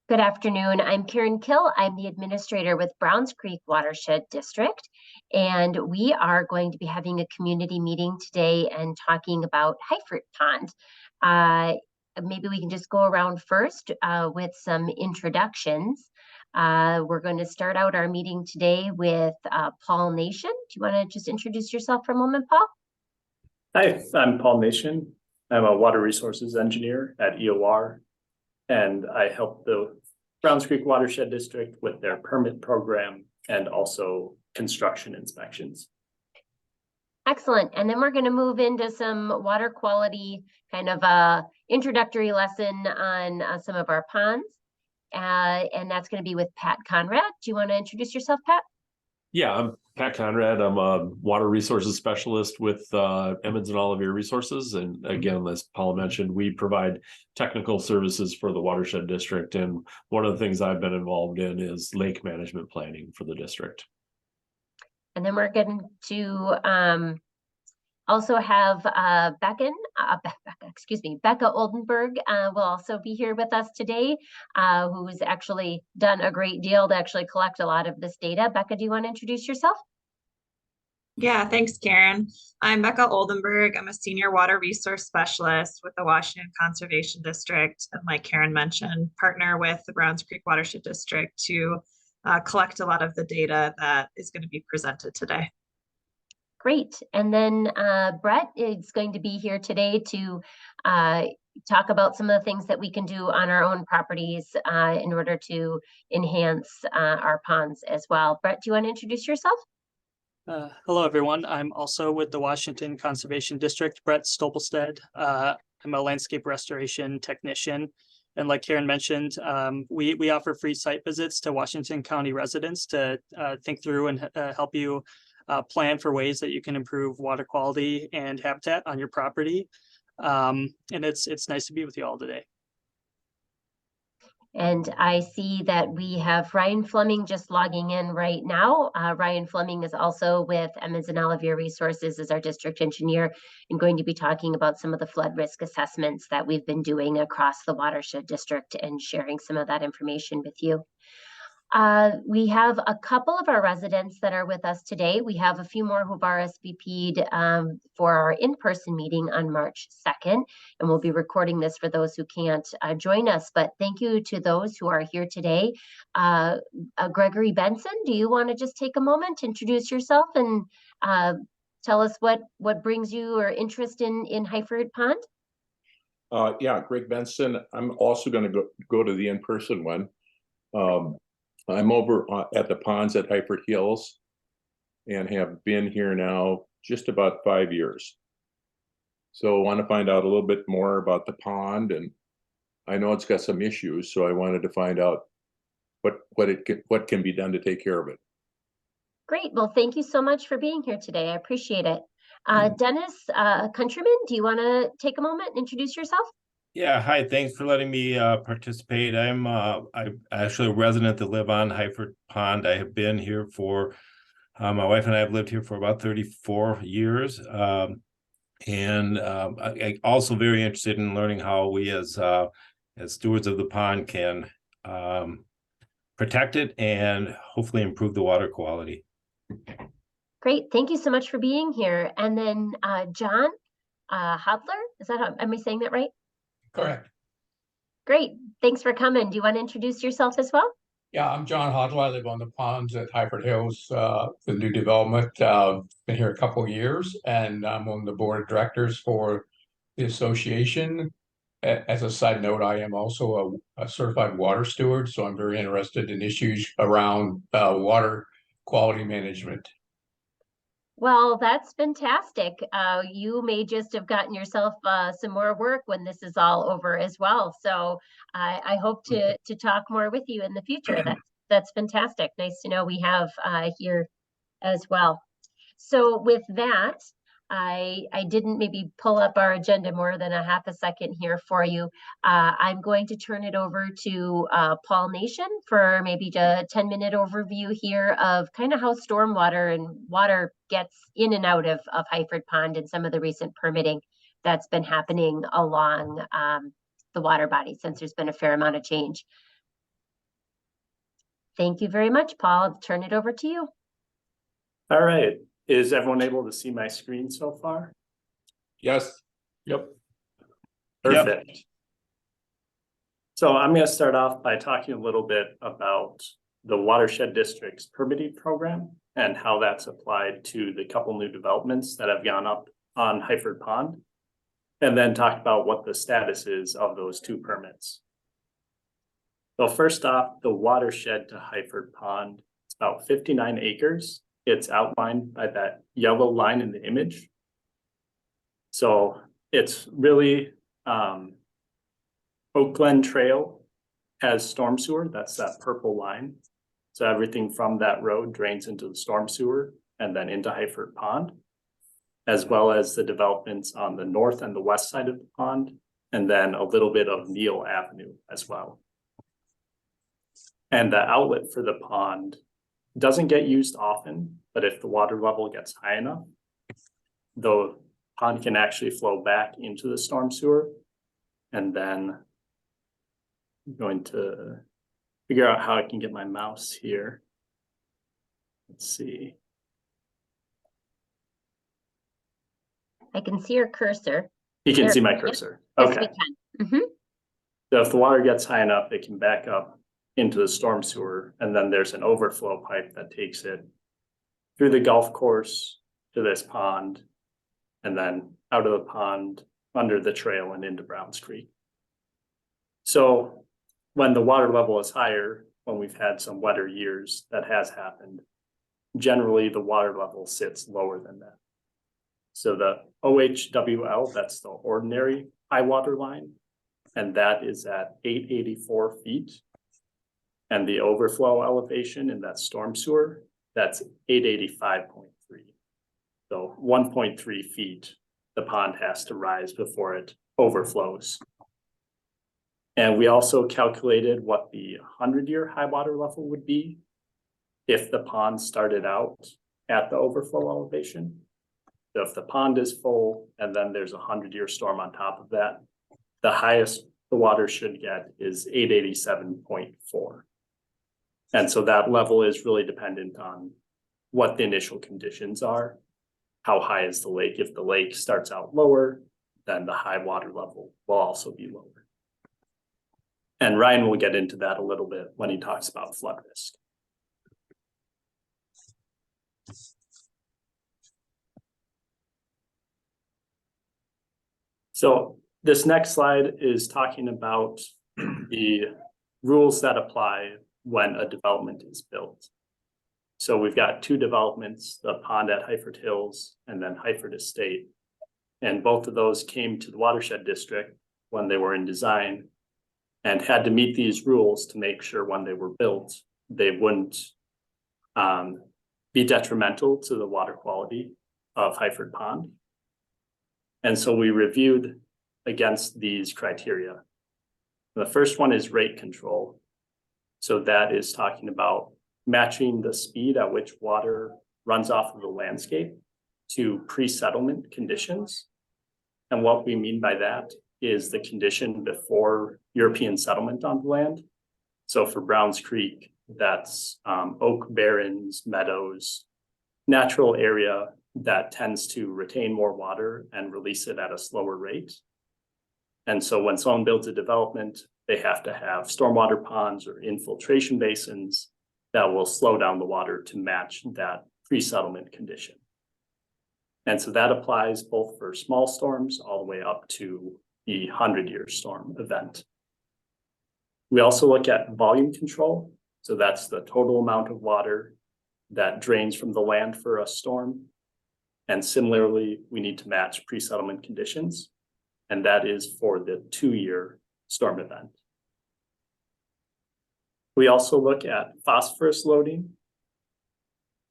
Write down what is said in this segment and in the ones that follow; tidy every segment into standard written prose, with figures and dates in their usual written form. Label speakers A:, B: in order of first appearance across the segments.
A: Good afternoon. I'm Karen Kill. I'm the administrator with Browns Creek Watershed District, and we are going to be having a community meeting today and talking about Heifort Pond. Maybe we can just go around first with some introductions. We're going to start out our meeting today with Paul Nation. Do you want to just introduce yourself for a moment, Paul?
B: Hi, I'm Paul Nation. I'm a water resources engineer at EOR, and I help the Browns Creek Watershed District with their permit program and also construction inspections.
A: Excellent. And then we're going to move into some water quality kind of introductory lesson on some of our ponds. And that's going to be with Pat Conrad. Do you want to introduce yourself, Pat?
C: Yeah, I'm Pat Conrad. I'm a water resources specialist with Emmons and Olivier Resources. And again, as Paula mentioned, we provide technical services for the Watershed District. And one of the things I've been involved in is lake management planning for the district. And
A: then we're going to also have Becca Oldenburg will also be here with us today, who's actually done a great deal to actually collect a lot of this data. Becca, do you want to introduce yourself?
D: Yeah, thanks, Karen. I'm Becca Oldenburg. I'm a senior water resource specialist with the Washington Conservation District. And like Karen mentioned, partner with the Browns Creek Watershed District to collect a lot of the data that is going to be presented today.
A: Great. And then Brett is going to be here today to talk about some of the things that we can do on our own properties in order to enhance our ponds as well. Brett, do you want to introduce yourself?
E: Hello, everyone. I'm also with the Washington Conservation District, Brett Stolpelstead. I'm a landscape restoration technician. And like Karen mentioned, we offer free site visits to Washington County residents to think through and help you plan for ways that you can improve water quality and habitat on your property. And it's nice to be with you all today.
A: And I see that we have Ryan Fleming just logging in right now. Ryan Fleming is also with Emmons and Olivier Resources as our district engineer and going to be talking about some of the flood risk assessments that we've been doing across the Watershed District and sharing some of that information with you. We have a couple of our residents that are with us today. We have a few more who've RSVP'd for our in-person meeting on March 2nd, and we'll be recording this for those who can't join us. But thank you to those who are here today. Gregory Benson, do you want to just take a moment to introduce yourself and tell us what brings you or interest in Heifort Pond?
F: Yeah, Greg Benson. I'm also going to go to the in-person one. I'm over at the ponds at Heifort Hills and have been here now just about 5 years. So I want to find out a little bit more about the pond, and I know it's got some issues, so I wanted to find out what can be done to take care of it.
A: Great. Well, thank you so much for being here today. I appreciate it. Dennis Countryman, do you want to take a moment and introduce yourself?
G: Yeah, hi, thanks for letting me participate. I'm actually a resident that live on Heifort Pond. I have been here for, my wife and I have lived here for about 34 years. And I also very interested in learning how we as stewards of the pond can protect it and hopefully improve the water quality.
A: Great, thank you so much for being here. And then John Hodler, is that how, am I saying that right?
H: Correct.
A: Great. Thanks for coming. Do you want to introduce yourself as well?
H: Yeah, I'm John Hodler. I live on the ponds at Heifort Hills, the new development. Been here a couple of years, and I'm on the board of directors for the association. As a side note, I am also a certified water steward, so I'm very interested in issues around water quality management.
A: Well, that's fantastic. You may just have gotten yourself some more work when this is all over as well. So I hope to talk more with you in the future. That's fantastic. Nice to know we have here as well. So with that, I didn't maybe pull up our agenda more than a half a second here for you. I'm going to turn it over to Paul Nation for maybe a 10-minute overview here of kind of how stormwater and water gets in and out of Heifort Pond and some of the recent permitting that's been happening along the water body since there's been a fair amount of change. Thank you very much, Paul. I'll turn it over to you.
B: All right. Is everyone able to see my screen so far?
F: Yes,
C: Yep.
B: Perfect. So I'm going to start off by talking a little bit about the Watershed District's permitting program and how that's applied to the couple new developments that have gone up on Heifort Pond, and then talk about what the status is of those two permits. So first off, the watershed to Heifort Pond, it's about 59 acres. It's outlined by that yellow line in the image. So it's really Oak Glen Trail has storm sewer. That's that purple line. So everything from that road drains into the storm sewer and then into Heifort Pond, as well as the developments on the north and the west side of the pond, and then a little bit of Neal Avenue as well. And the outlet for the pond doesn't get used often, but if the water level gets high enough, the pond can actually flow back into the storm sewer. And then I'm going to figure out how I can get my mouse here. Let's see.
A: I can see your cursor.
B: You can
A: There-
B: see my
A: yep.
B: cursor.
A: Yes,
B: Okay.
A: we can. Mhm.
B: So if the water gets high enough, it can back up into the storm sewer, and then there's an overflow pipe that takes it through the golf course to this pond, and then out of the pond, under the trail and into Browns Creek. So when the water level is higher, when we've had some wetter years, that has happened, generally the water level sits lower than that. So the OHWL, that's the ordinary high water line, and that is at 884 feet. And the overflow elevation in that storm sewer, that's 885.3. So 1.3 feet, the pond has to rise before it overflows. And we also calculated what the 100-year high water level would be if the pond started out at the overflow elevation. So if the pond is full and then there's a 100-year storm on top of that, the highest the water should get is 887.4. And so that level is really dependent on what the initial conditions are. How high is the lake? If the lake starts out lower, then the high water level will also be lower. And Ryan will get into that a little bit when he talks about flood risk. So this next slide is talking about the rules that apply when a development is built. So we've got two developments, the pond at Heifort Hills and then Heifort Estate. And both of those came to the Watershed District when they were in design and had to meet these rules to make sure when they were built, they wouldn't be detrimental to the water quality of Heifort Pond. And so we reviewed against these criteria. The first one is rate control. So that is talking about matching the speed at which water runs off of the landscape to pre-settlement conditions. And what we mean by that is the condition before European settlement on the land. So for Browns Creek, that's oak barrens, meadows, natural area that tends to retain more water and release it at a slower rate. And so when someone builds a development, they have to have stormwater ponds or infiltration basins that will slow down the water to match that pre-settlement condition. And so that applies both for small storms all the way up to the 100-year storm event. We also look at volume control. So that's the total amount of water that drains from the land for a storm. And similarly, we need to match pre-settlement conditions. And that is for the 2-year storm event. We also look at phosphorus loading.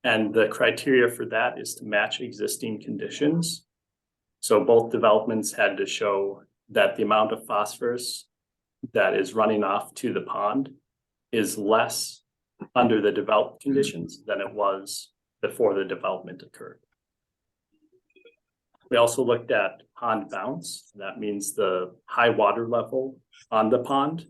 B: And the criteria for that is to match existing conditions. So both developments had to show that the amount of phosphorus that is running off to the pond is less under the developed conditions than it was before the development occurred. We also looked at pond bounce. That means the high water level on the pond.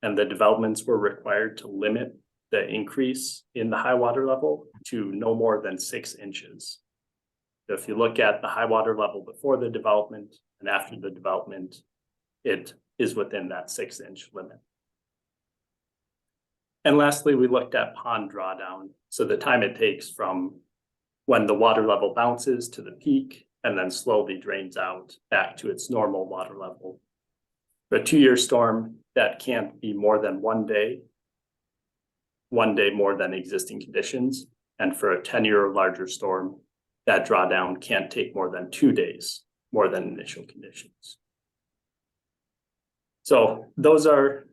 B: And the developments were required to limit the increase in the high water level to no more than 6 inches. So if you look at the high water level before the development and after the development, it is within that 6-inch limit. And lastly, we looked at pond drawdown. So the time it takes from when the water level bounces to the peak and then slowly drains out back to its normal water level. For a 2-year storm, that can't be more than 1 day more than existing conditions. And for a 10-year or larger storm, that drawdown can't take more than 2 days more than initial conditions. So those are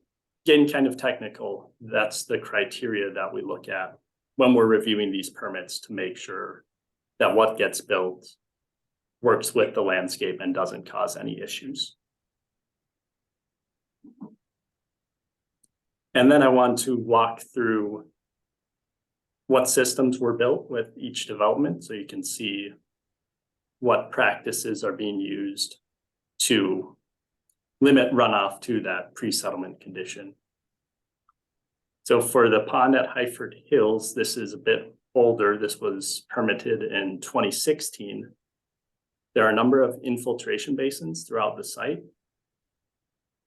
B: getting kind of technical. That's the criteria that we look at when we're reviewing these permits to make sure that what gets built works with the landscape and doesn't cause any issues. And then I want to walk through what systems were built with each development so you can see what practices are being used to limit runoff to that pre-settlement condition. So for the pond at Heifort Hills, this is a bit older. This was permitted in 2016. There are a number of infiltration basins throughout the site.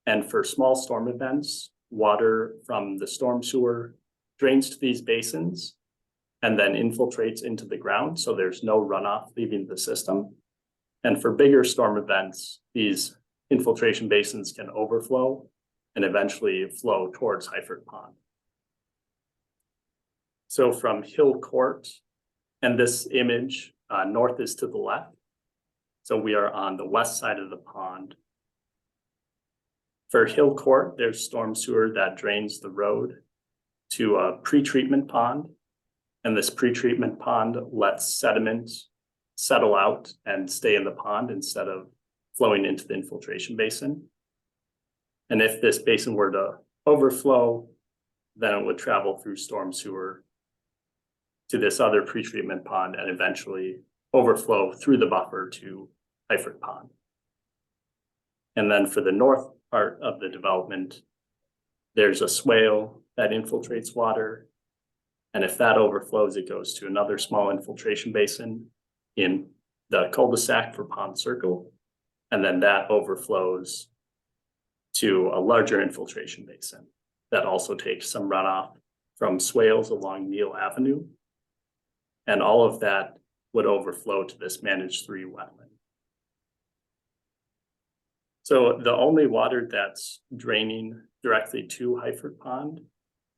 B: And for small storm events, water from the storm sewer drains to these basins and then infiltrates into the ground. So there's no runoff leaving the system. And for bigger storm events, these infiltration basins can overflow and eventually flow towards Heifort Pond. So from Hill Court, and this image, north is to the left. So we are on the west side of the pond. For Hill Court, there's storm sewer that drains the road to a pretreatment pond. And this pretreatment pond lets sediment settle out and stay in the pond instead of flowing into the infiltration basin. And if this basin were to overflow, then it would travel through storm sewer to this other pretreatment pond and eventually overflow through the buffer to Heifort Pond. And then for the north part of the development, there's a swale that infiltrates water. And if that overflows, it goes to another small infiltration basin in the cul-de-sac for Pond Circle. And then that overflows to a larger infiltration basin that also takes some runoff from swales along Neal Avenue. And all of that would overflow to this managed 3 wetland. So the only water that's draining directly to Heifort Pond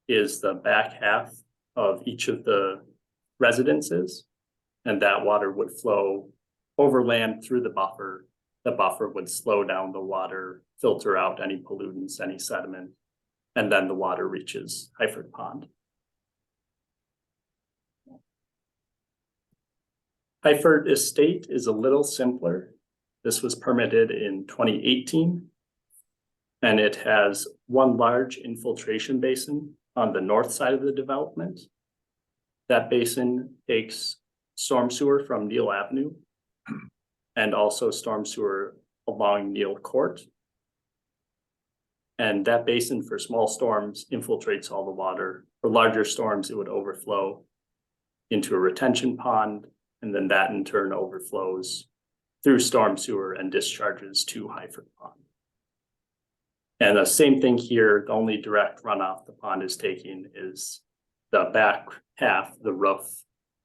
B: is the back half of each of the residences. And that water would flow overland through the buffer. The buffer would slow down the water, filter out any pollutants, any sediment, and then the water reaches Heifort Pond. Heifort Estate is a little simpler. This was permitted in 2018, and it has one large infiltration basin on the north side of the development. That basin takes storm sewer from Neal Avenue and also storm sewer along Neal Court. And that basin for small storms infiltrates all the water. For larger storms, it would overflow into a retention pond, and then that in turn overflows through storm sewer and discharges to Heifort Pond. And the same thing here, the only direct runoff the pond is taking is the back half, the roof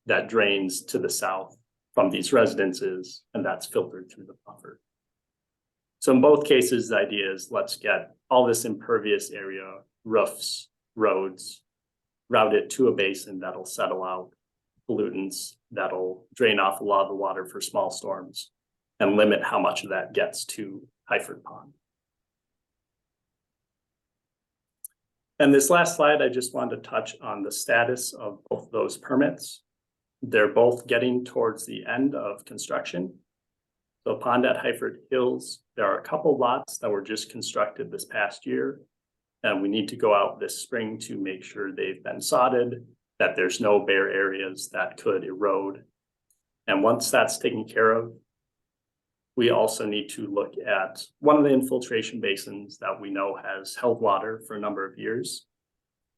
B: that drains to the south from these residences, and that's filtered through the buffer. So in both cases, the idea is let's get all this impervious area, roofs, roads, route it to a basin that'll settle out pollutants, that'll drain off a lot of the water for small storms and limit how much of that gets to Heifort Pond. And this last slide, I just wanted to touch on the status of both those permits. They're both getting towards the end of construction. So pond at Heifort Hills, there are a couple lots that were just constructed this past year. And we need to go out this spring to make sure they've been sodded, that there's no bare areas that could erode. And once that's taken care of, we also need to look at one of the infiltration basins that we know has held water for a number of years.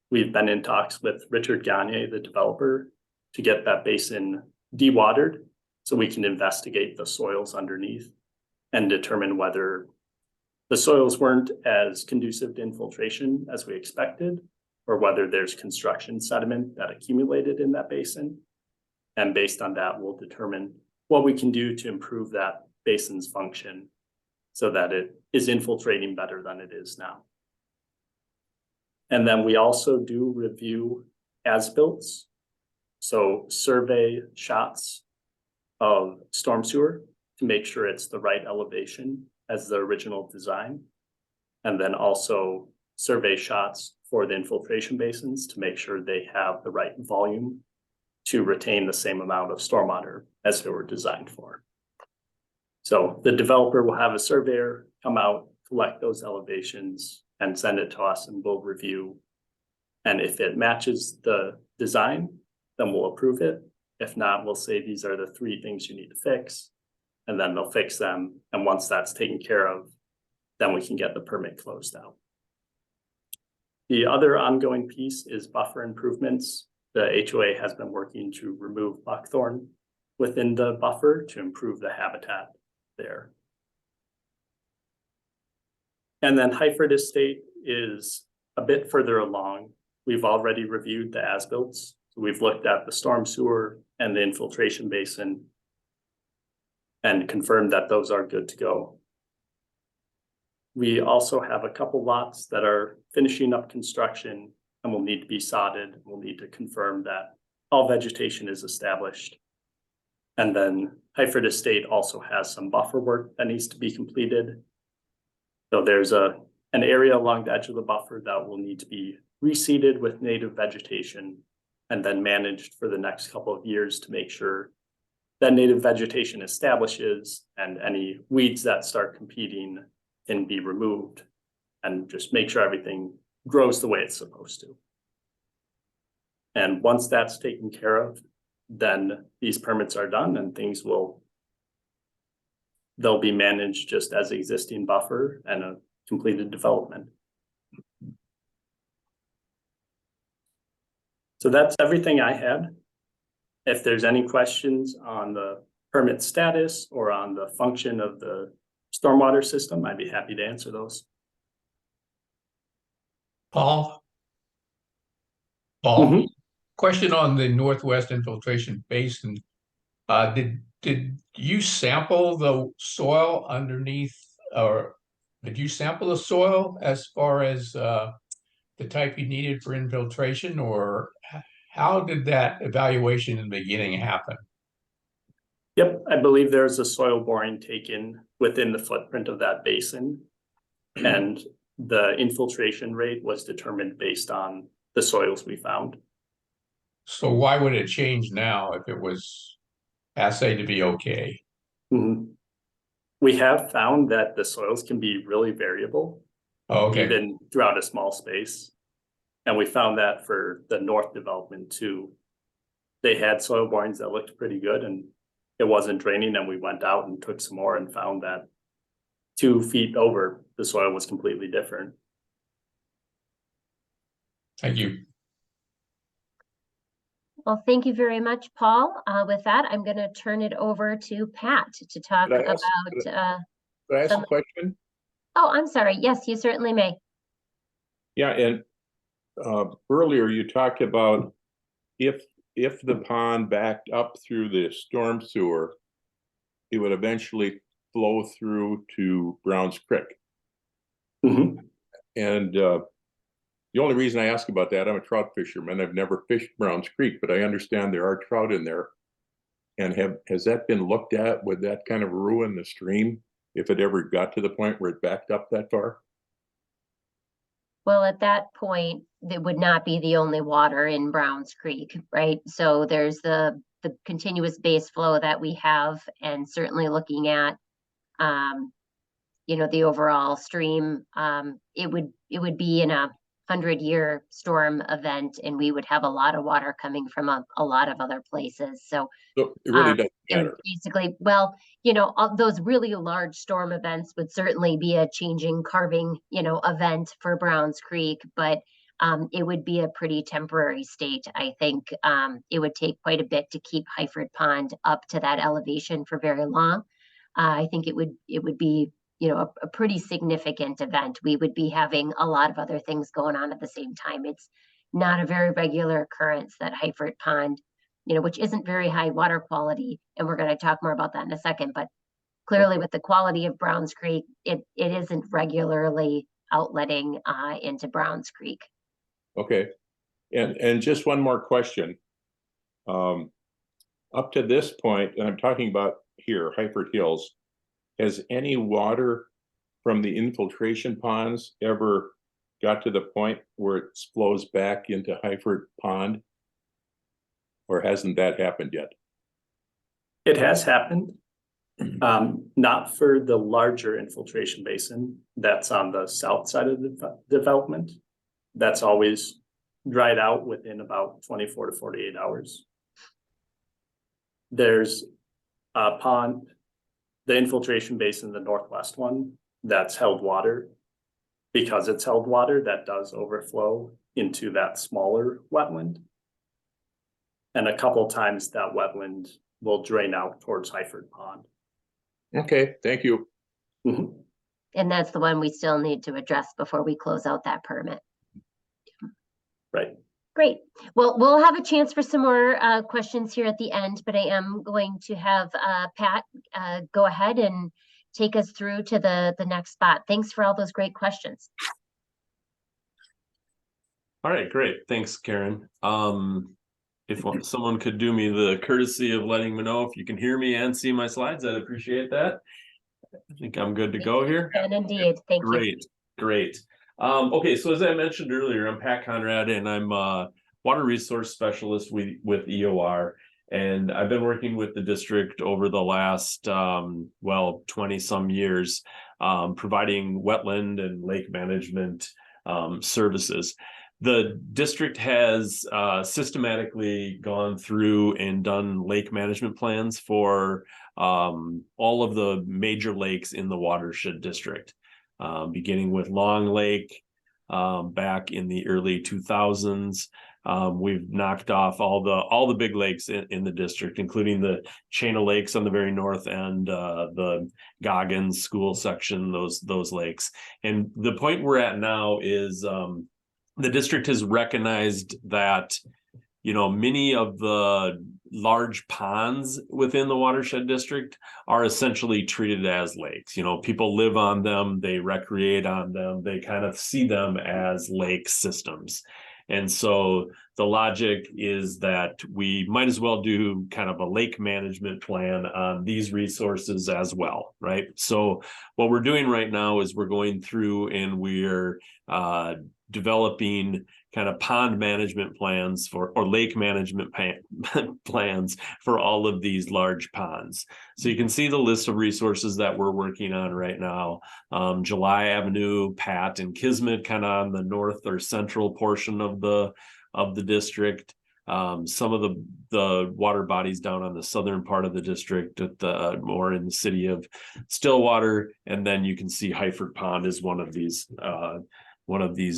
B: we've been in talks with Richard Gagne, the developer, to get that basin dewatered so we can investigate the soils underneath and determine whether the soils weren't as conducive to infiltration as we expected, or whether there's construction sediment that accumulated in that basin. And based on that, we'll determine what we can do to improve that basin's function so that it is infiltrating better than it is now. And then we also do review as-builts, so survey shots of storm sewer to make sure it's the right elevation as the original design. And then also survey shots for the infiltration basins to make sure they have the right volume to retain the same amount of stormwater as they were designed for. So the developer will have a surveyor come out, collect those elevations, and send it to us, and we'll review. And if it matches the design, then we'll approve it. If not, we'll say these are the 3 things you need to fix, and then they'll fix them. And once that's taken care of, then we can get the permit closed out. The other ongoing piece is buffer improvements. The HOA has been working to remove buckthorn within the buffer to improve the habitat there. And then Heifort Estate is a bit further along. We've already reviewed the as-builts. So we've looked at the storm sewer and the infiltration basin and confirmed that those are good to go. We also have a couple lots that are finishing up construction and will need to be sodded. We'll need to confirm that all vegetation is established. And then Heifort Estate also has some buffer work that needs to be completed. So there's an area along the edge of the buffer that will need to be reseeded with native vegetation and then managed for the next couple of years to make sure that native vegetation establishes and any weeds that start competing can be removed, and just make sure everything grows the way it's supposed to. And once that's taken care of, then these permits are done and they'll be managed just as existing buffer and a completed development. So that's everything I had. If there's any questions on the permit status or on the function of the stormwater system, I'd be happy to answer those.
H: Paul? Question on the northwest infiltration basin. Did you sample the soil underneath, or did you sample the soil as far as the type you needed for infiltration, or how did that evaluation in the beginning happen?
B: Yep, I believe there's a soil boring taken within the footprint of that basin, and the infiltration rate was determined based on the soils we found.
H: So why would it change now if it was assayed to be okay?
B: We have found that the soils can be really variable, even throughout a small space. And we found that for the north development too. They had soil borings that looked pretty good and it wasn't draining, and we went out and took some more and found that 2 feet over, the soil was completely different.
H: Thank you.
A: Well, thank you very much, Paul. With that, I'm going to turn it over to Pat to talk about.
F: Could I ask a question?
A: Oh, I'm sorry. Yes, you certainly may.
F: Yeah, and earlier you talked about if the pond backed up through the storm sewer, it would eventually flow through to Browns Creek. And the only reason I ask about that, I'm a trout fisherman. I've never fished Browns Creek, but I understand there are trout in there. And has that been looked at? Would that kind of ruin the stream if it ever got to the point where it backed up that far?
A: Well, at that point, it would not be the only water in Browns Creek, right? So there's the continuous base flow that we have, and certainly looking at, the overall stream, it would be in a 100-year storm event, and we would have a lot of water coming from a lot of other places. So
F: it really doesn't matter.
A: Basically, well, those really large storm events would certainly be a changing carving, event for Browns Creek. But it would be a pretty temporary state. I think it would take quite a bit to keep Heifort Pond up to that elevation for very long. I think it would be, you know, a pretty significant event. We would be having a lot of other things going on at the same time. It's not a very regular occurrence that Heifort Pond, you know, which isn't very high water quality, and we're going to talk more about that in a second, but clearly with the quality of Browns Creek, it isn't regularly outletting into Browns Creek.
F: Okay, and just one more question. Up to this point, and I'm talking about here, Heifort Hills, has any water from the infiltration ponds ever got to the point where it flows back into Heifort Pond? Or hasn't that happened yet?
B: It has happened. Not for the larger infiltration basin that's on the south side of the development. That's always dried out within about 24 to 48 hours. There's a pond, the infiltration basin, the northwest one, that's held water. Because it's held water, that does overflow into that smaller wetland. And a couple times that wetland will drain out towards Heifort Pond.
F: Okay, thank you.
B: Mhm.
A: And that's the one we still need to address before we close out that permit.
B: Right.
A: Great. Well, we'll have a chance for some more questions here at the end, but I am going to have Pat go ahead and take us through to the next spot. Thanks for all those great questions.
C: All right, great. Thanks, Karen. If someone could do me the courtesy of letting me know if you can hear me and see my slides, I'd appreciate that. I think I'm good to go here.
A: And indeed, thank you.
C: Great. Okay, so as I mentioned earlier, I'm Pat Conrad, and I'm a water resource specialist with EOR. And I've been working with the district over the last, 20 some years, providing wetland and lake management services. The district has systematically gone through and done lake management plans for all of the major lakes in the Watershed district, beginning with Long Lake back in the early 2000s. We've knocked off all the big lakes in the district, including the chain of lakes on the very north end, the Goggins school section, those lakes. And the point we're at now is the district has recognized that, you know, many of the large ponds within the Watershed district are essentially treated as lakes. You know, people live on them, they recreate on them, they kind of see them as lake systems. And so the logic is that we might as well do kind of a lake management plan on these resources as well, right? So what we're doing right now is we're going through and we're developing kind of pond management plans or lake management plans for all of these large ponds. So you can see the list of resources that we're working on right now. July Avenue, Pat, and Kismet, kind of on the north or central portion of the district. Some of the water bodies down on the southern part of the district, at the more in the city of Stillwater, and then you can see Heifort Pond is one of these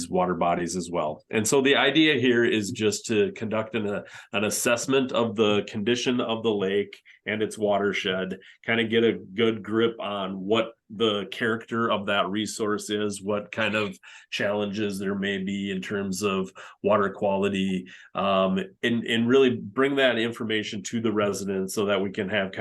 C: water bodies as well. And so the idea here is just to conduct an assessment of the condition of the lake and its watershed, kind of get a good grip on what the character of that resource is, what kind of challenges there may be in terms of water quality, and really bring that information to the residents so that we can have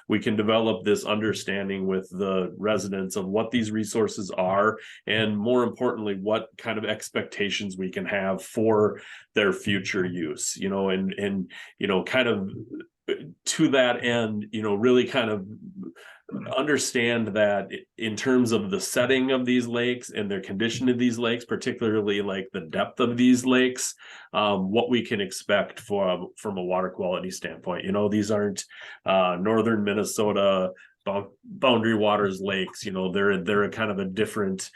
C: we can develop this understanding with the residents of what these resources are, and more importantly, what kind of expectations we can have for their future use, you know, and you know, kind of to that end, you know, really kind of understand that in terms of the setting of these lakes and their condition of these lakes, particularly like the depth of these lakes, what we can expect from a water quality standpoint. You know, these aren't northern Minnesota Boundary Waters lakes. You know, they're a kind of a different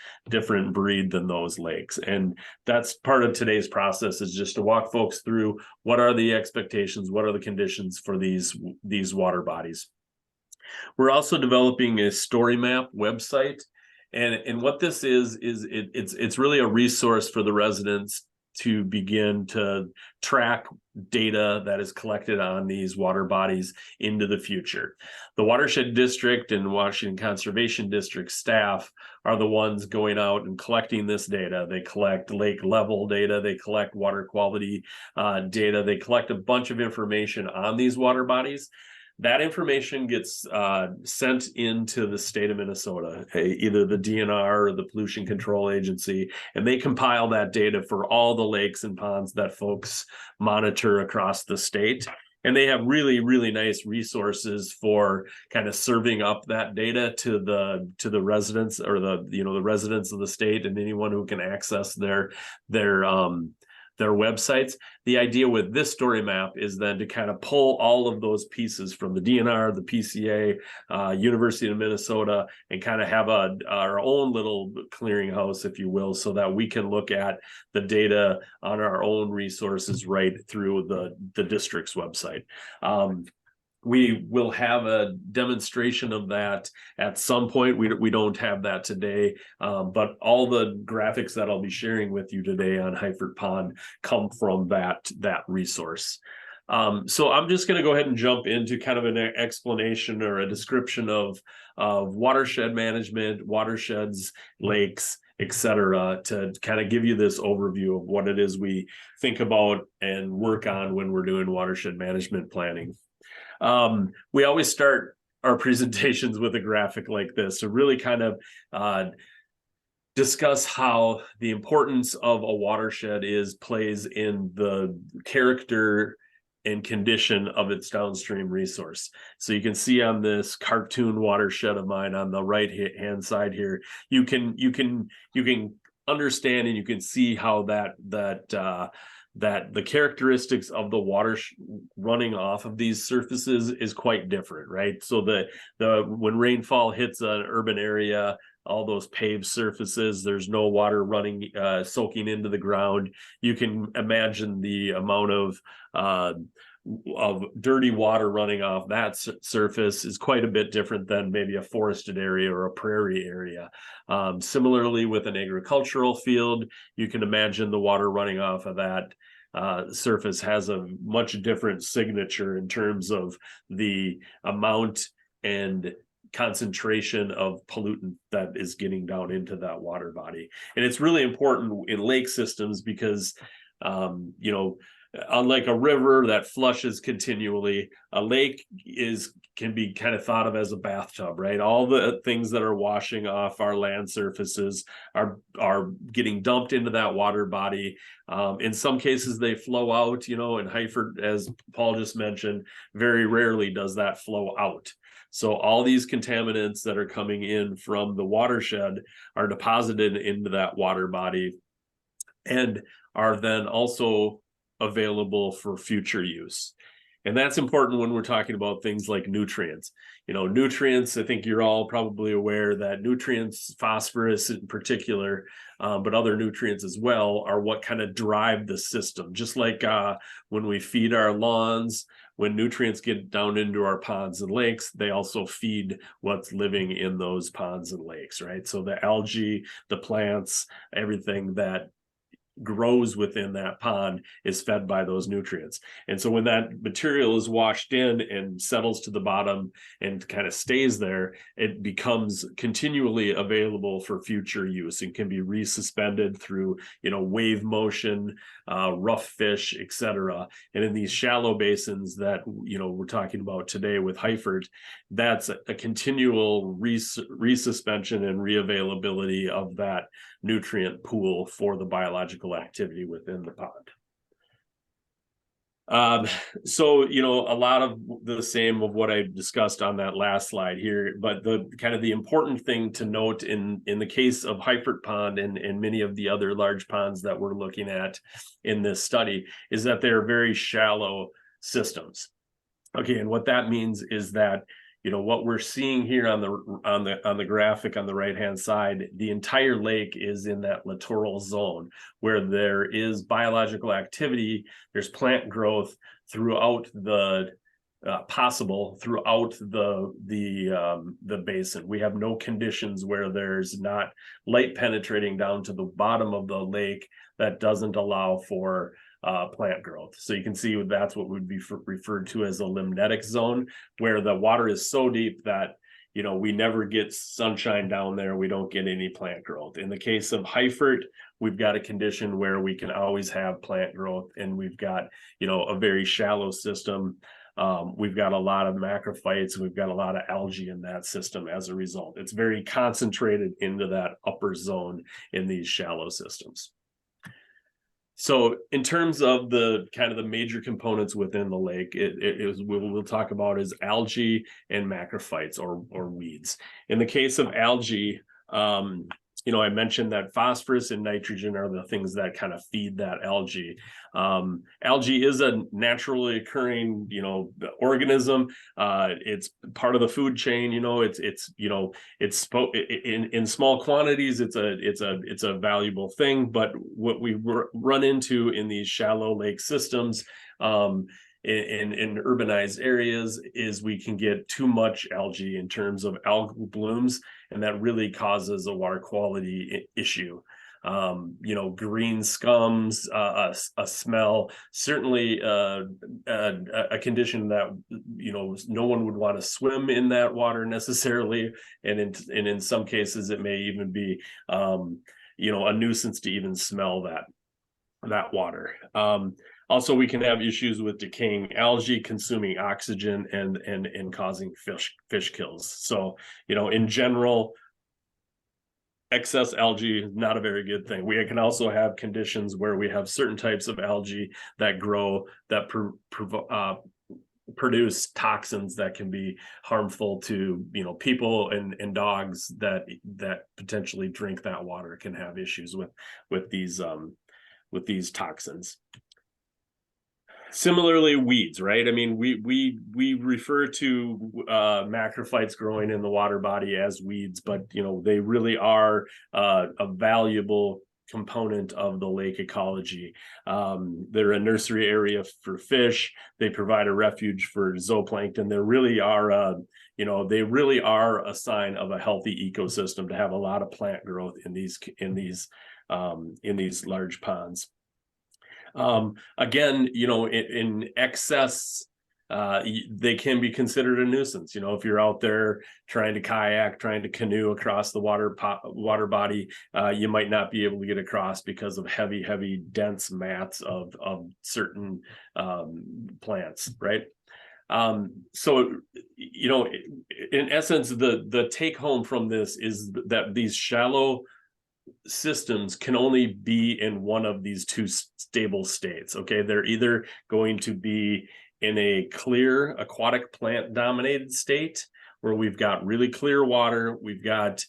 C: breed than those lakes. And that's part of today's process, is just to walk folks through what are the expectations, what are the conditions for these water bodies. We're also developing a story map website, and what this is it's really a resource for the residents to begin to track data that is collected on these water bodies into the future. The Watershed District and Washington Conservation District staff are the ones going out and collecting this data. They collect lake level data, they collect water quality data, they collect a bunch of information on these water bodies. That information gets sent into the state of Minnesota, either the DNR or the Pollution Control Agency, and they compile that data for all the lakes and ponds that folks monitor across the state. And they have really, really nice resources for kind of serving up that data to the residents, or the residents of the state, and anyone who can access their websites. The idea with this story map is then to kind of pull all of those pieces from the DNR, the PCA, University of Minnesota, and kind of have our own little clearinghouse, if you will, so that we can look at the data on our own resources right through the district's website. We will have a demonstration of that at some point. We don't have that today, but all the graphics that I'll be sharing with you today on Heifort Pond come from that resource. So I'm just going to go ahead and jump into kind of an explanation or a description of watershed management, watersheds, lakes, etc., to kind of give you this overview of what it is we think about and work on when we're doing watershed management planning. We always start our presentations with a graphic like this to really kind of discuss how the importance of a watershed plays in the character and condition of its downstream resource. So you can see on this cartoon watershed of mine on the right hand side here, you can understand and you can see how that the characteristics of the water running off of these surfaces is quite different, right? So when rainfall hits an urban area, all those paved surfaces, there's no water running, soaking into the ground. You can imagine the amount of dirty water running off that surface is quite a bit different than maybe a forested area or a prairie area. Similarly, with an agricultural field, you can imagine the water running off of that surface has a much different signature in terms of the amount and concentration of pollutant that is getting down into that water body. And it's really important in lake systems because unlike a river that flushes continually, a lake can be kind of thought of as a bathtub, right? All the things that are washing off our land surfaces are getting dumped into that water body. In some cases, they flow out, in Heifort, as Paul just mentioned, very rarely does that flow out. So all these contaminants that are coming in from the watershed are deposited into that water body and are then also available for future use. And that's important when we're talking about things like nutrients. Nutrients, I think you're all probably aware that nutrients, phosphorus in particular, but other nutrients as well, are what kind of drive the system. Just like when we feed our lawns, when nutrients get down into our ponds and lakes, they also feed what's living in those ponds and lakes, right? So the algae, the plants, everything that grows within that pond is fed by those nutrients. And so when that material is washed in and settles to the bottom and kind of stays there, it becomes continually available for future use and can be resuspended through, wave motion, rough fish, etc. And in these shallow basins that, we're talking about today with Heifort, that's a continual resuspension and reavailability of that nutrient pool for the biological activity within the pond. So, a lot of the same of what I discussed on that last slide here, but the important thing to note in the case of Heifort Pond and many of the other large ponds that we're looking at in this study is that they're very shallow systems. Okay, and what that means is that what we're seeing here on the graphic on the right hand side, the entire lake is in that littoral zone where there is biological activity, there's plant growth throughout the possible throughout the basin. We have no conditions where there's not light penetrating down to the bottom of the lake that doesn't allow for plant growth. So you can see that's what would be referred to as a limnetic zone, where the water is so deep that we never get sunshine down there. We don't get any plant growth. In the case of Heifort, we've got a condition where we can always have plant growth, and we've got, a very shallow system. We've got a lot of macrophytes. We've got a lot of algae in that system as a result. It's very concentrated into that upper zone in these shallow systems. So in terms of the kind of the major components within the lake, we'll talk about is algae and macrophytes or weeds. In the case of algae, I mentioned that phosphorus and nitrogen are the things that kind of feed that algae. Algae is a naturally occurring, organism. It's part of the food chain. It's in small quantities. It's a valuable thing. But what we run into in these shallow lake systems, in urbanized areas, is we can get too much algae in terms of algal blooms, and that really causes a water quality issue. Green scums, a smell, certainly a condition that no one would want to swim in that water necessarily, and in some cases it may even be a nuisance to even smell that water. Also, we can have issues with decaying algae consuming oxygen and causing fish kills. So, in general, excess algae is not a very good thing. We can also have conditions where we have certain types of algae that grow that produce toxins that can be harmful to people and dogs that potentially drink that water, can have issues with these toxins. Similarly, weeds, right? I mean, we refer to macrophytes growing in the water body as weeds, but they really are a valuable component of the lake ecology. They're a nursery area for fish. They provide a refuge for zooplankton. They really are a sign of a healthy ecosystem to have a lot of plant growth in these large ponds. Again, in excess, they can be considered a nuisance. If you're out there trying to kayak, trying to canoe across the water body, you might not be able to get across because of heavy, dense mats of certain plants, right? So, in essence, the take home from this is that these shallow systems can only be in one of these two stable states. Okay, they're either going to be in a clear aquatic plant dominated state where we've got really clear water, we've got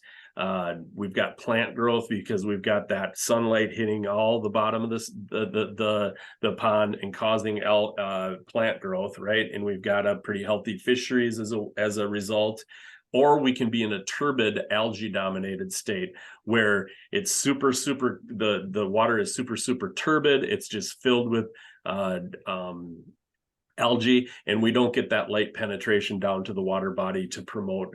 C: plant growth because we've got that sunlight hitting all the bottom of the pond and causing plant growth, right? And we've got a pretty healthy fisheries as a result. Or we can be in a turbid algae dominated state where it's the water is super turbid. It's just filled with algae, and we don't get that light penetration down to the water body to promote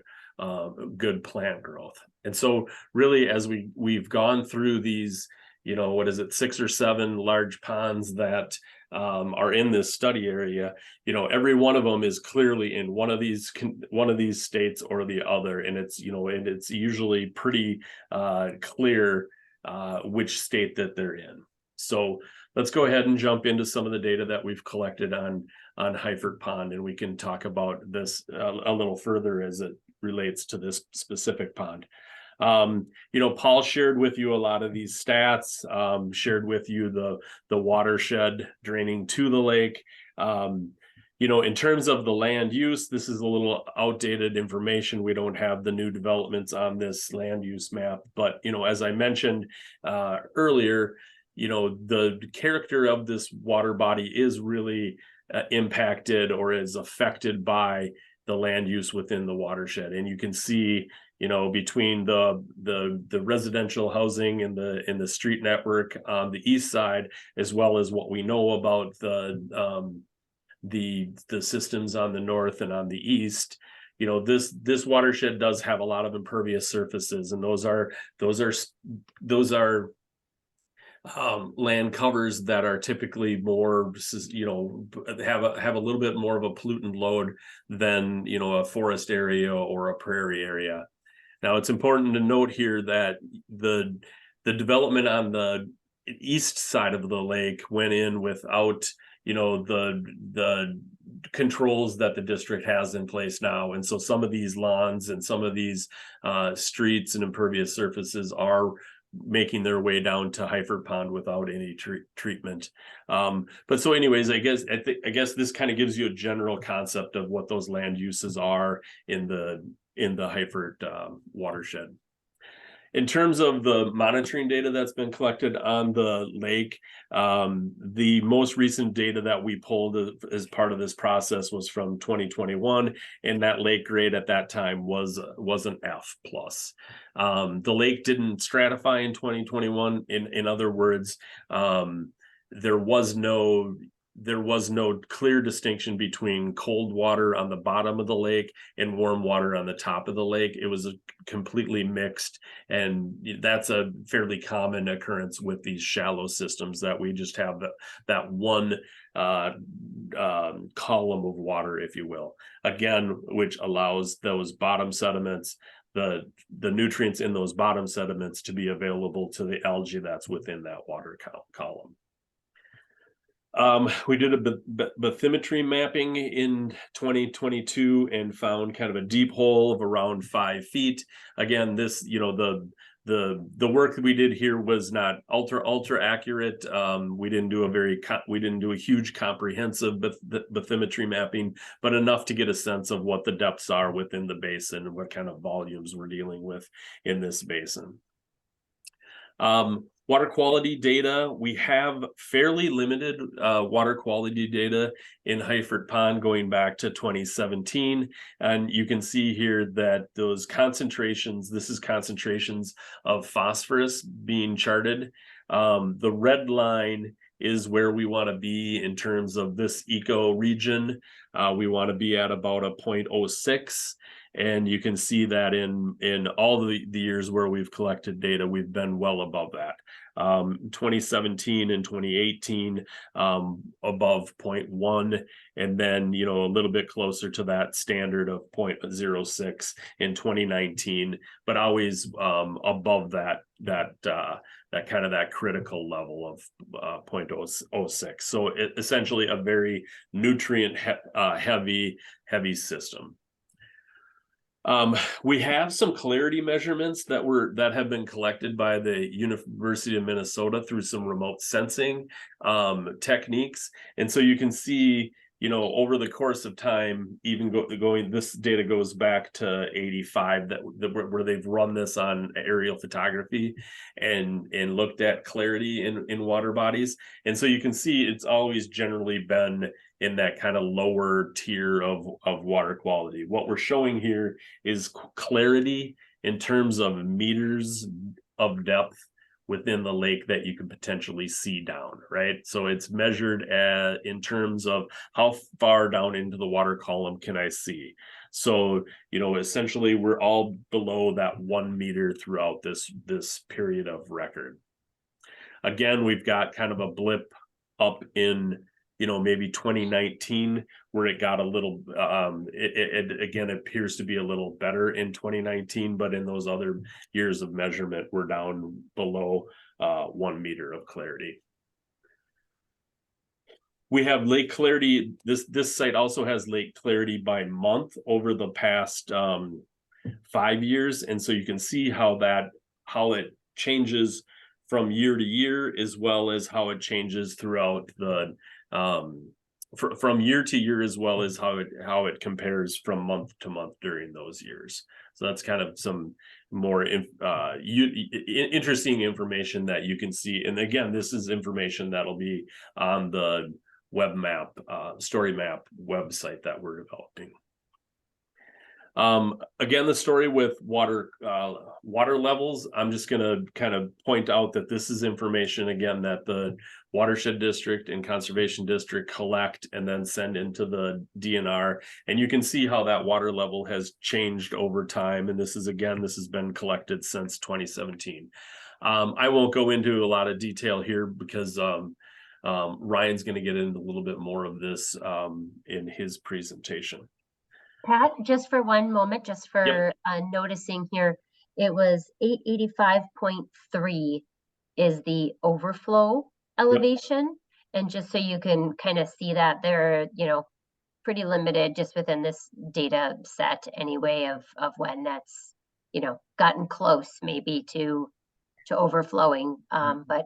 C: good plant growth. And so really, as we've gone through these, 6 or 7 large ponds that are in this study area, every one of them is clearly in one of these states or the other, and it's it's usually pretty clear which state that they're in. So let's go ahead and jump into some of the data that we've collected on Heifort Pond, and we can talk about this a little further as it relates to this specific pond. Paul shared with you a lot of these stats, shared with you the watershed draining to the lake. In terms of the land use, this is a little outdated information. We don't have the new developments on this land use map, but as I mentioned earlier, the character of this water body is really impacted or is affected by the land use within the watershed. And you can see between the residential housing and the street network on the east side, as well as what we know about the the systems on the north and on the east, this watershed does have a lot of impervious surfaces, and those are land covers that are typically more, have a little bit more of a pollutant load than, a forest area or a prairie area. Now, it's important to note here that the development on the east side of the lake went in without, the controls that the district has in place now. And so some of these lawns and some of these streets and impervious surfaces are making their way down to Heifort Pond without any treatment. But so anyways, I guess this kind of gives you a general concept of what those land uses are in the Heifort watershed. In terms of the monitoring data that's been collected on the lake, the most recent data that we pulled as part of this process was from 2021, and that lake grade at that time was an F+. The lake didn't stratify in 2021. In other words, there was no clear distinction between cold water on the bottom of the lake and warm water on the top of the lake. It was completely mixed, and that's a fairly common occurrence with these shallow systems, that we just have that one column of water, if you will, again, which allows those bottom sediments, the nutrients in those bottom sediments, to be available to the algae that's within that water column. We did a bathymetry mapping in 2022 and found kind of a deep hole of around 5 feet. Again, this, the work that we did here was not ultra accurate. We didn't do a huge comprehensive bathymetry mapping, but enough to get a sense of what the depths are within the basin and what kind of volumes we're dealing with in this basin. Water quality data, we have fairly limited water quality data in Heifort Pond going back to 2017. And you can see here that those concentrations, this is concentrations of phosphorus being charted. The red line is where we want to be in terms of this eco region. We want to be at about a 0.06. And you can see that in all the years where we've collected data, we've been well above that. 2017 and 2018, above 0.1, and then, a little bit closer to that standard of 0.06 in 2019, but always above that kind of that critical level of 0.06. So essentially a very nutrient heavy system. We have some clarity measurements that have been collected by the University of Minnesota through some remote sensing techniques. And so you can see, over the course of time, even this data goes back to 85, where they've run this on aerial photography and looked at clarity in water bodies. And so you can see it's always generally been in that kind of lower tier of water quality. What we're showing here is clarity in terms of meters of depth within the lake that you can potentially see down, right? So it's measured in terms of how far down into the water column can I see. So, essentially we're all below that 1 meter throughout this period of record. Again, we've got kind of a blip up in maybe 2019, where it got a little, it again appears to be a little better in 2019, but in those other years of measurement, we're down below 1 meter of clarity. We have lake clarity. This site also has lake clarity by month over the past 5 years, and so you can see how it changes from year to year, as well as how it changes throughout the from year to year, as well as how it compares from month to month during those years. So that's kind of some more interesting information that you can see. And again, this is information that'll be on the web map, story map website that we're developing. Again, the story with water levels, I'm just gonna kind of point out that this is information again that the Watershed District and Conservation District collect and then send into the DNR. And you can see how that water level has changed over time. And this has been collected since 2017. I won't go into a lot of detail here because Ryan's going to get into a little bit more of this in his presentation.
A: Pat, just for one moment, just for noticing here, it was 885.3 is the overflow elevation. And just so you can kind of see that they're, pretty limited just within this data set anyway of when that's, gotten close maybe to overflowing. But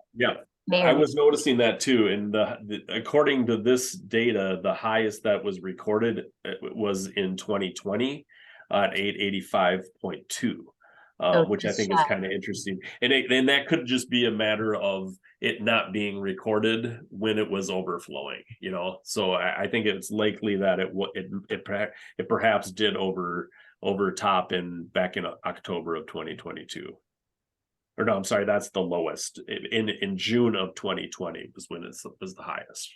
C: I was noticing that too. And according to this data, the highest that was recorded was in 2020 at 885.2, which I think is kind of interesting. And that could just be a matter of it not being recorded when it was overflowing, So I think it's likely that it perhaps did overtop back in October of 2022. Or no, I'm sorry, that's the lowest. In June of 2020 was when it was the highest.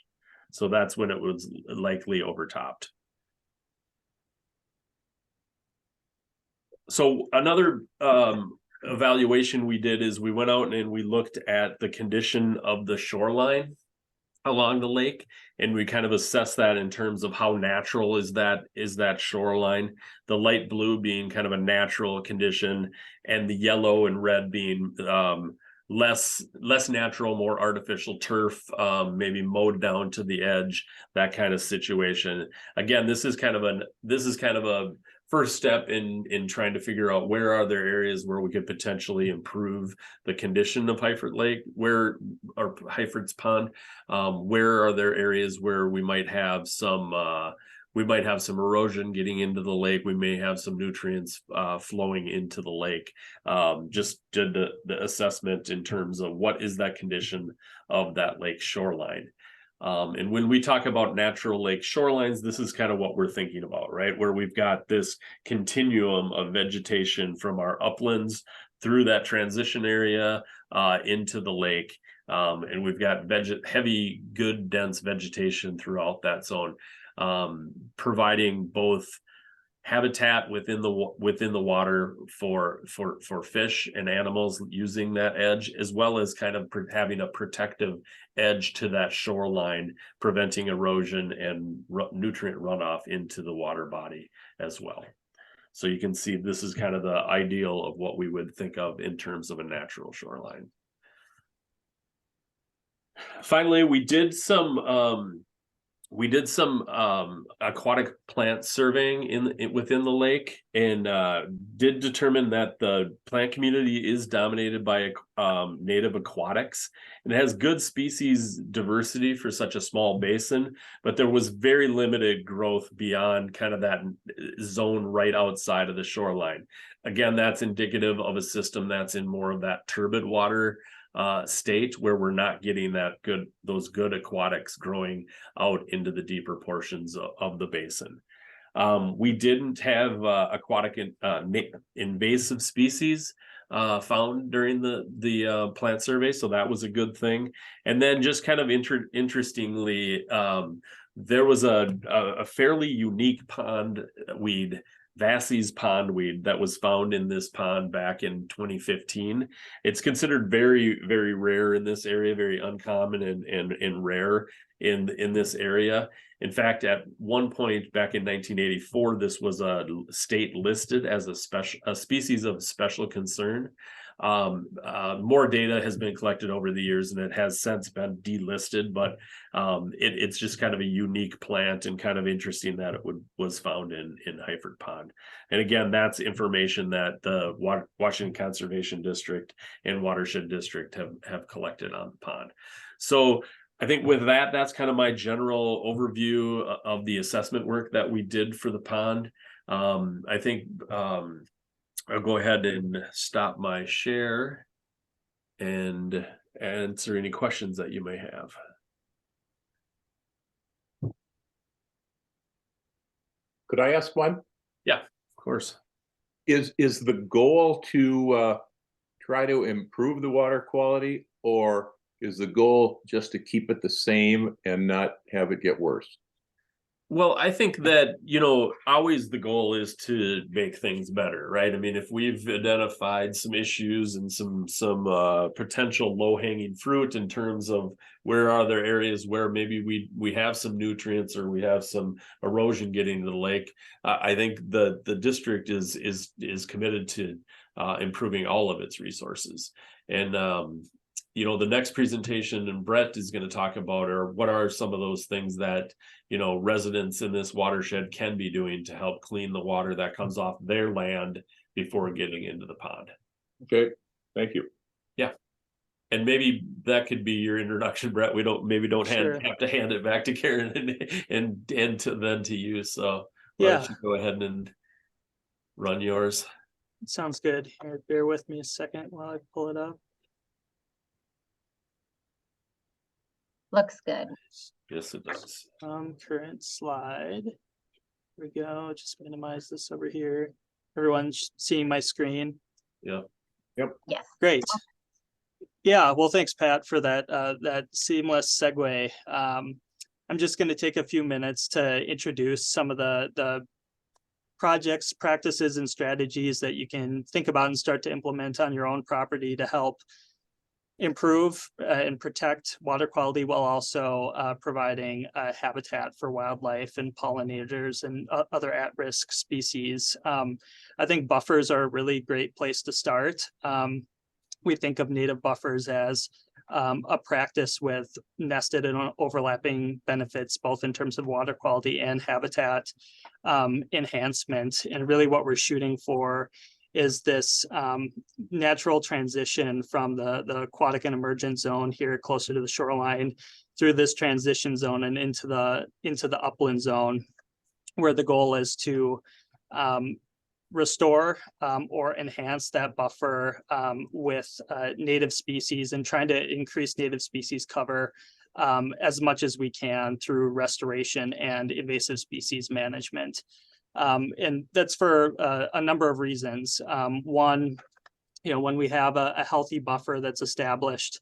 C: So that's when it was likely overtopped. So another evaluation we did is we went out and we looked at the condition of the shoreline along the lake, and we kind of assess that in terms of how natural is that shoreline, the light blue being kind of a natural condition and the yellow and red being less natural, more artificial turf, maybe mowed down to the edge, that kind of situation. Again, this is kind of a first step in trying to figure out where are there areas where we could potentially improve the condition of Heifort Lake, or Heifort's Pond. Where are there areas where we might have some erosion getting into the lake. We may have some nutrients flowing into the lake. Just did the assessment in terms of what is that condition of that lake shoreline. And when we talk about natural lake shorelines, this is kind of what we're thinking about, right? Where we've got this continuum of vegetation from our uplands through that transition area into the lake. And we've got heavy, good, dense vegetation throughout that zone, providing both habitat within the water for fish and animals using that edge, as well as kind of having a protective edge to that shoreline, preventing erosion and nutrient runoff into the water body as well. So you can see this is kind of the ideal of what we would think of in terms of a natural shoreline. Finally, we did some aquatic plant surveying within the lake, and did determine that the plant community is dominated by native aquatics, and it has good species diversity for such a small basin, but there was very limited growth beyond kind of that zone right outside of the shoreline. Again, that's indicative of a system that's in more of that turbid water state, where we're not getting those good aquatics growing out into the deeper portions of the basin. We didn't have aquatic invasive species found during the plant survey, so that was a good thing. And then just kind of interestingly, there was a fairly unique pondweed, Vassey's pondweed, that was found in this pond back in 2015. It's considered very, very rare in this area, very uncommon and rare in this area. In fact, at one point back in 1984, this was a state listed as a species of special concern. More data has been collected over the years, and it has since been delisted, but it's just kind of a unique plant, and kind of interesting that it was found in Heifort Pond. And again, that's information that the Washington Conservation District and Watershed District have collected on the pond. So I think with that, that's kind of my general overview of the assessment work that we did for the pond. I think I'll go ahead and stop my share and answer any questions that you may have.
F: Could I ask one?
C: Yeah. course.
F: Is the goal to try to improve the water quality, or is the goal just to keep it the same and not have it get worse?
C: Well, I think that, you know, always the goal is to make things better, right? I mean, if we've identified some issues and some potential low-hanging fruit in terms of where are there areas where maybe we have some nutrients or we have some erosion getting to the lake, I think the district is committed to improving all of its resources. And you know, the next presentation, and Brett is going to talk about, or what are some of those things that, you know, residents in this watershed can be doing to help clean the water that comes off their land before getting into the pond.
F: Okay, thank you.
C: Yeah. And maybe that could be your introduction, Brett. We don't
E: Sure.
C: have to hand it back to Karen and to you. So why
E: Yeah,
C: don't you go ahead and run yours?
E: sounds good. Here, bear with me a second while I pull it up.
A: Looks good.
C: Yes, it does.
E: Current slide. Here we go. Just minimize this over here. Everyone's seeing my screen.
C: Yeah.
A: Yes.
E: Great. Yeah, well, thanks, Pat, for that that seamless segue. I'm just going to take a few minutes to introduce some of the projects, practices, and strategies that you can think about and start to implement on your own property to help improve and protect water quality while also providing habitat for wildlife and pollinators and other at-risk species. I think buffers are a really great place to start. We think of native buffers as a practice with nested and overlapping benefits, both in terms of water quality and habitat enhancement. And really what we're shooting for is this natural transition from the aquatic and emergent zone here closer to the shoreline through this transition zone and into the upland zone, where the goal is to restore or enhance that buffer with native species and trying to increase native species cover as much as we can through restoration and invasive species management. And that's for a number of reasons. One, you know, when we have a healthy buffer that's established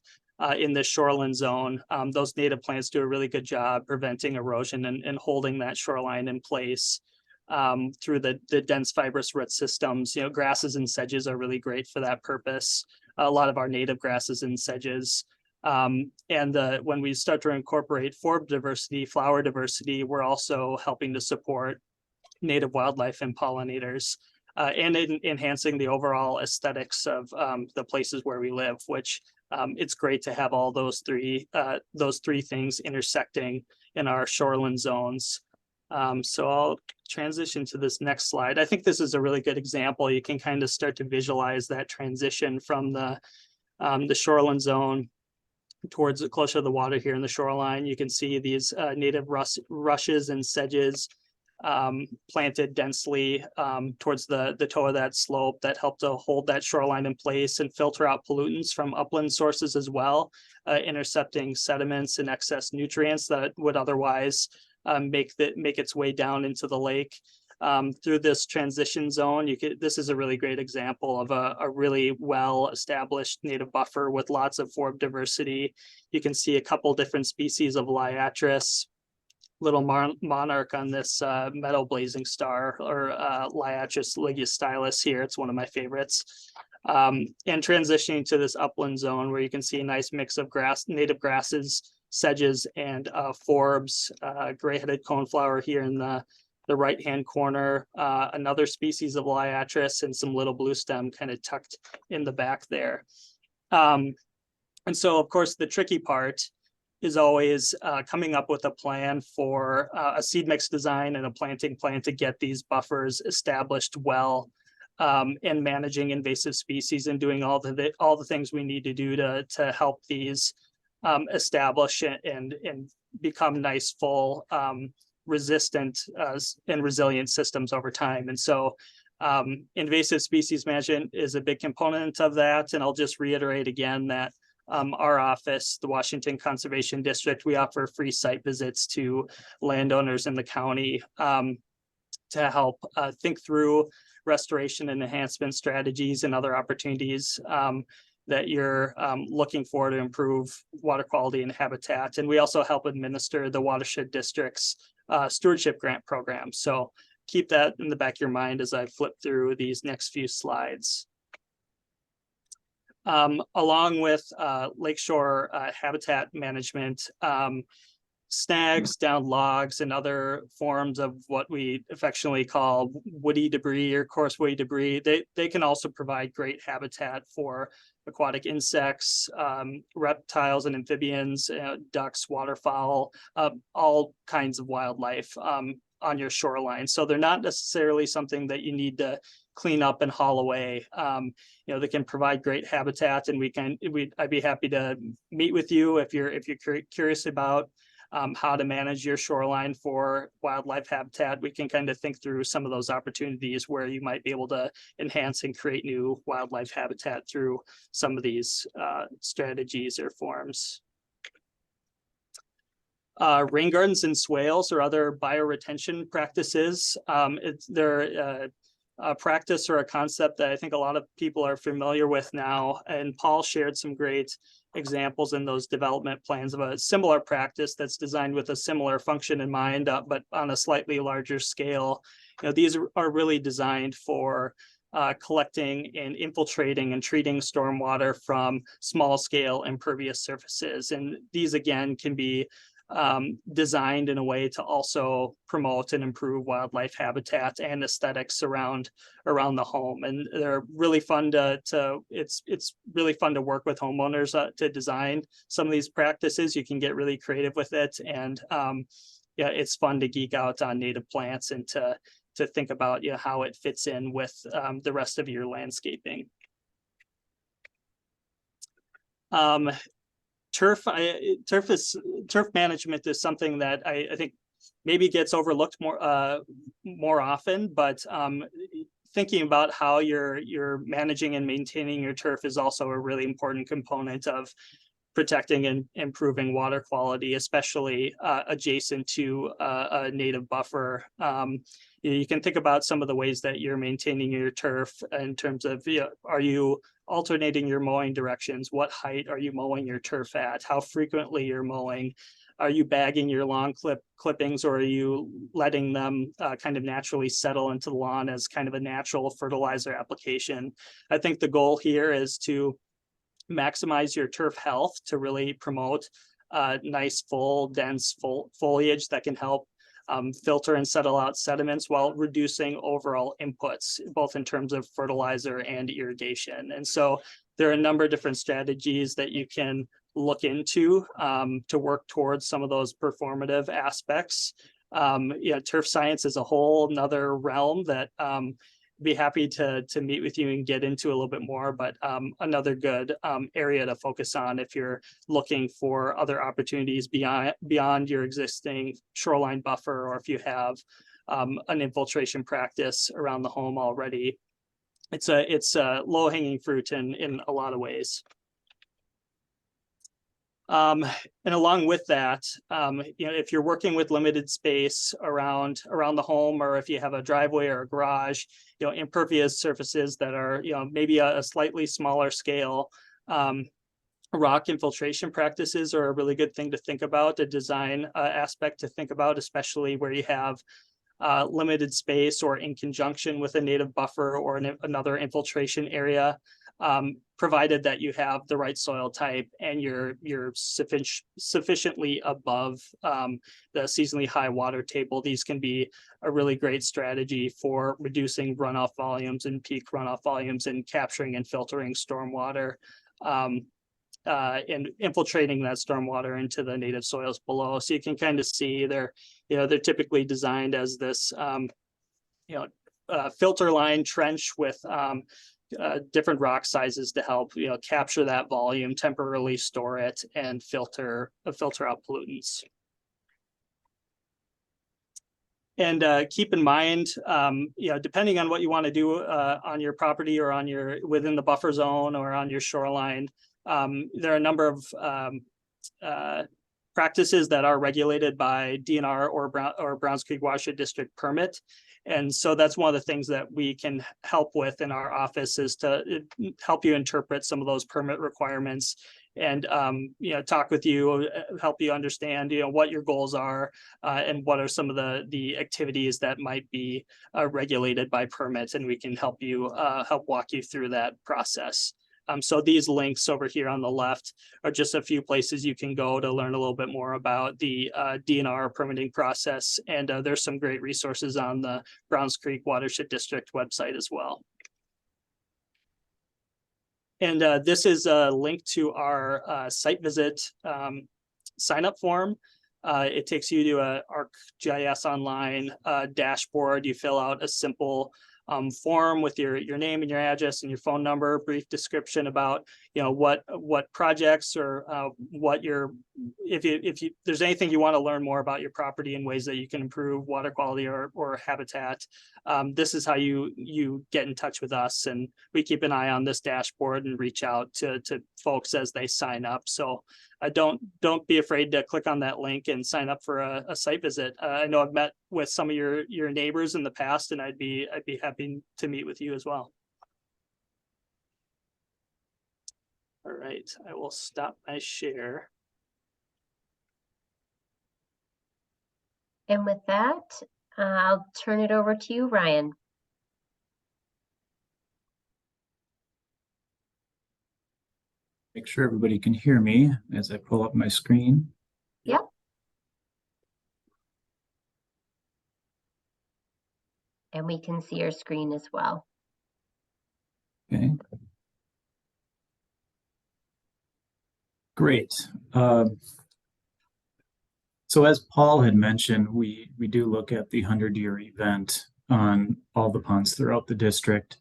E: in the shoreline zone, those native plants do a really good job preventing erosion and holding that shoreline in place through the dense fibrous root systems. You know, grasses and sedges are really great for that purpose. A lot of our native grasses and sedges. And when we start to incorporate forb diversity, flower diversity, we're also helping to support native wildlife and pollinators, and enhancing the overall aesthetics of the places where we live, which it's great to have all those three things intersecting in our shoreline zones. So I'll transition to this next slide. I think this is a really good example. You can kind of start to visualize that transition from the shoreline zone towards closer to the water here in the shoreline. You can see these native rushes and sedges planted densely towards the toe of that slope that help to hold that shoreline in place and filter out pollutants from upland sources as well, intercepting sediments and excess nutrients that would otherwise make its way down into the lake. Through this transition zone, this is a really great example of a really well-established native buffer with lots of forb diversity. You can see a couple different species of liatris, little monarch on this meadow blazing star, or Liatris ligustylus here. It's one of my favorites. And transitioning to this upland zone where you can see a nice mix of native grasses, sedges, and forbs, gray-headed coneflower here in the right-hand corner, another species of Liatris, and some little blue stem kind of tucked in the back there. And so, of course, the tricky part is always coming up with a plan for a seed mix design and a planting plan to get these buffers established well, and managing invasive species and doing all the things we need to do to help these establish and become nice, full, resistant and resilient systems over time. And so invasive species management is a big component of that. And I'll just reiterate again that our office, the Washington Conservation District, we offer free site visits to landowners in the county to help think through restoration and enhancement strategies and other opportunities that you're looking for to improve water quality and habitat. And we also help administer the Watershed District's stewardship grant program. So keep that in the back of your mind as I flip through these next few slides. Along with lakeshore habitat management, snags, downed logs, and other forms of what we affectionately call woody debris or coarse woody debris, they can also provide great habitat for aquatic insects, reptiles and amphibians, ducks, waterfowl, all kinds of wildlife on your shoreline. So they're not necessarily something that you need to clean up and haul away. They can provide great habitat, and I'd be happy to meet with you if you're curious about how to manage your shoreline for wildlife habitat. We can kind of think through some of those opportunities where you might be able to enhance and create new wildlife habitat through some of these strategies or forms. Rain gardens and swales or other bioretention practices. They're a practice or a concept that I think a lot of people are familiar with now. And Paul shared some great examples in those development plans of a similar practice that's designed with a similar function in mind, but on a slightly larger scale. These are really designed for collecting and infiltrating and treating stormwater from small scale impervious surfaces. And these again can be designed in a way to also promote and improve wildlife habitat and aesthetics around the home. And they're really fun it's really fun to work with homeowners to design some of these practices. You can get really creative with it, and it's fun to geek out on native plants and to think about how it fits in with the rest of your landscaping. Turf management is something that I think maybe gets overlooked more often, but thinking about how you're managing and maintaining your turf is also a really important component of protecting and improving water quality, especially adjacent to a native buffer. You can think about some of the ways that you're maintaining your turf in terms of, are you alternating your mowing directions? What height are you mowing your turf at? How frequently you're mowing? Are you bagging your lawn clippings, or are you letting them kind of naturally settle into the lawn as kind of a natural fertilizer application? I think the goal here is to maximize your turf health to really promote nice, full, dense foliage that can help filter and settle out sediments while reducing overall inputs, both in terms of fertilizer and irrigation. And so there are a number of different strategies that you can look into to work towards some of those performative aspects. Turf science as a whole, another realm that be happy to meet with you and get into a little bit more, but another good area to focus on if you're looking for other opportunities beyond your existing shoreline buffer, or if you have an infiltration practice around the home already. It's a low-hanging fruit in a lot of ways. And along with that, if you're working with limited space around the home, or if you have a driveway or a garage, impervious surfaces that are, maybe a slightly smaller scale, rock infiltration practices are a really good thing to think about, a design aspect to think about, especially where you have limited space or in conjunction with a native buffer or another infiltration area. Provided that you have the right soil type and you're sufficiently above the seasonally high water table, these can be a really great strategy for reducing runoff volumes and peak runoff volumes and capturing and filtering stormwater and infiltrating that stormwater into the native soils below. So you can kind of see they're typically designed as this filter line trench with different rock sizes to help capture that volume, temporarily store it, and filter out pollutants. And keep in mind, depending on what you want to do on your property or within the buffer zone or on your shoreline, there are a number of practices that are regulated by DNR or Browns Creek Watershed District permit. And so that's one of the things that we can help with in our office, is to help you interpret some of those permit requirements and, talk with you, help you understand, what your goals are, and what are some of the activities that might be regulated by permits, and we can help you, help walk you through that process. So these links over here on the left are just a few places you can go to learn a little bit more about the DNR permitting process. And there's some great resources on the Browns Creek Watershed District website as well. And this is a link to our site visit sign up form. It takes you to a ArcGIS Online dashboard. You fill out a simple form with your name and your address and your phone number, brief description about what projects or if there's anything you want to learn more about your property and ways that you can improve water quality or habitat. This is how you get in touch with us, and we keep an eye on this dashboard and reach out to folks as they sign up. So don't be afraid to click on that link and sign up for a site visit. I know I've met with some of your neighbors in the past, and I'd be happy to meet with you as well. All right, I will stop my share.
A: And with that, I'll turn it over to you, Ryan.
I: Make sure everybody can hear me as I pull up my screen.
A: Yep. And we can see your screen as well.
I: Okay. Great. So as Paul had mentioned, we do look at the 100-year event on all the ponds throughout the district.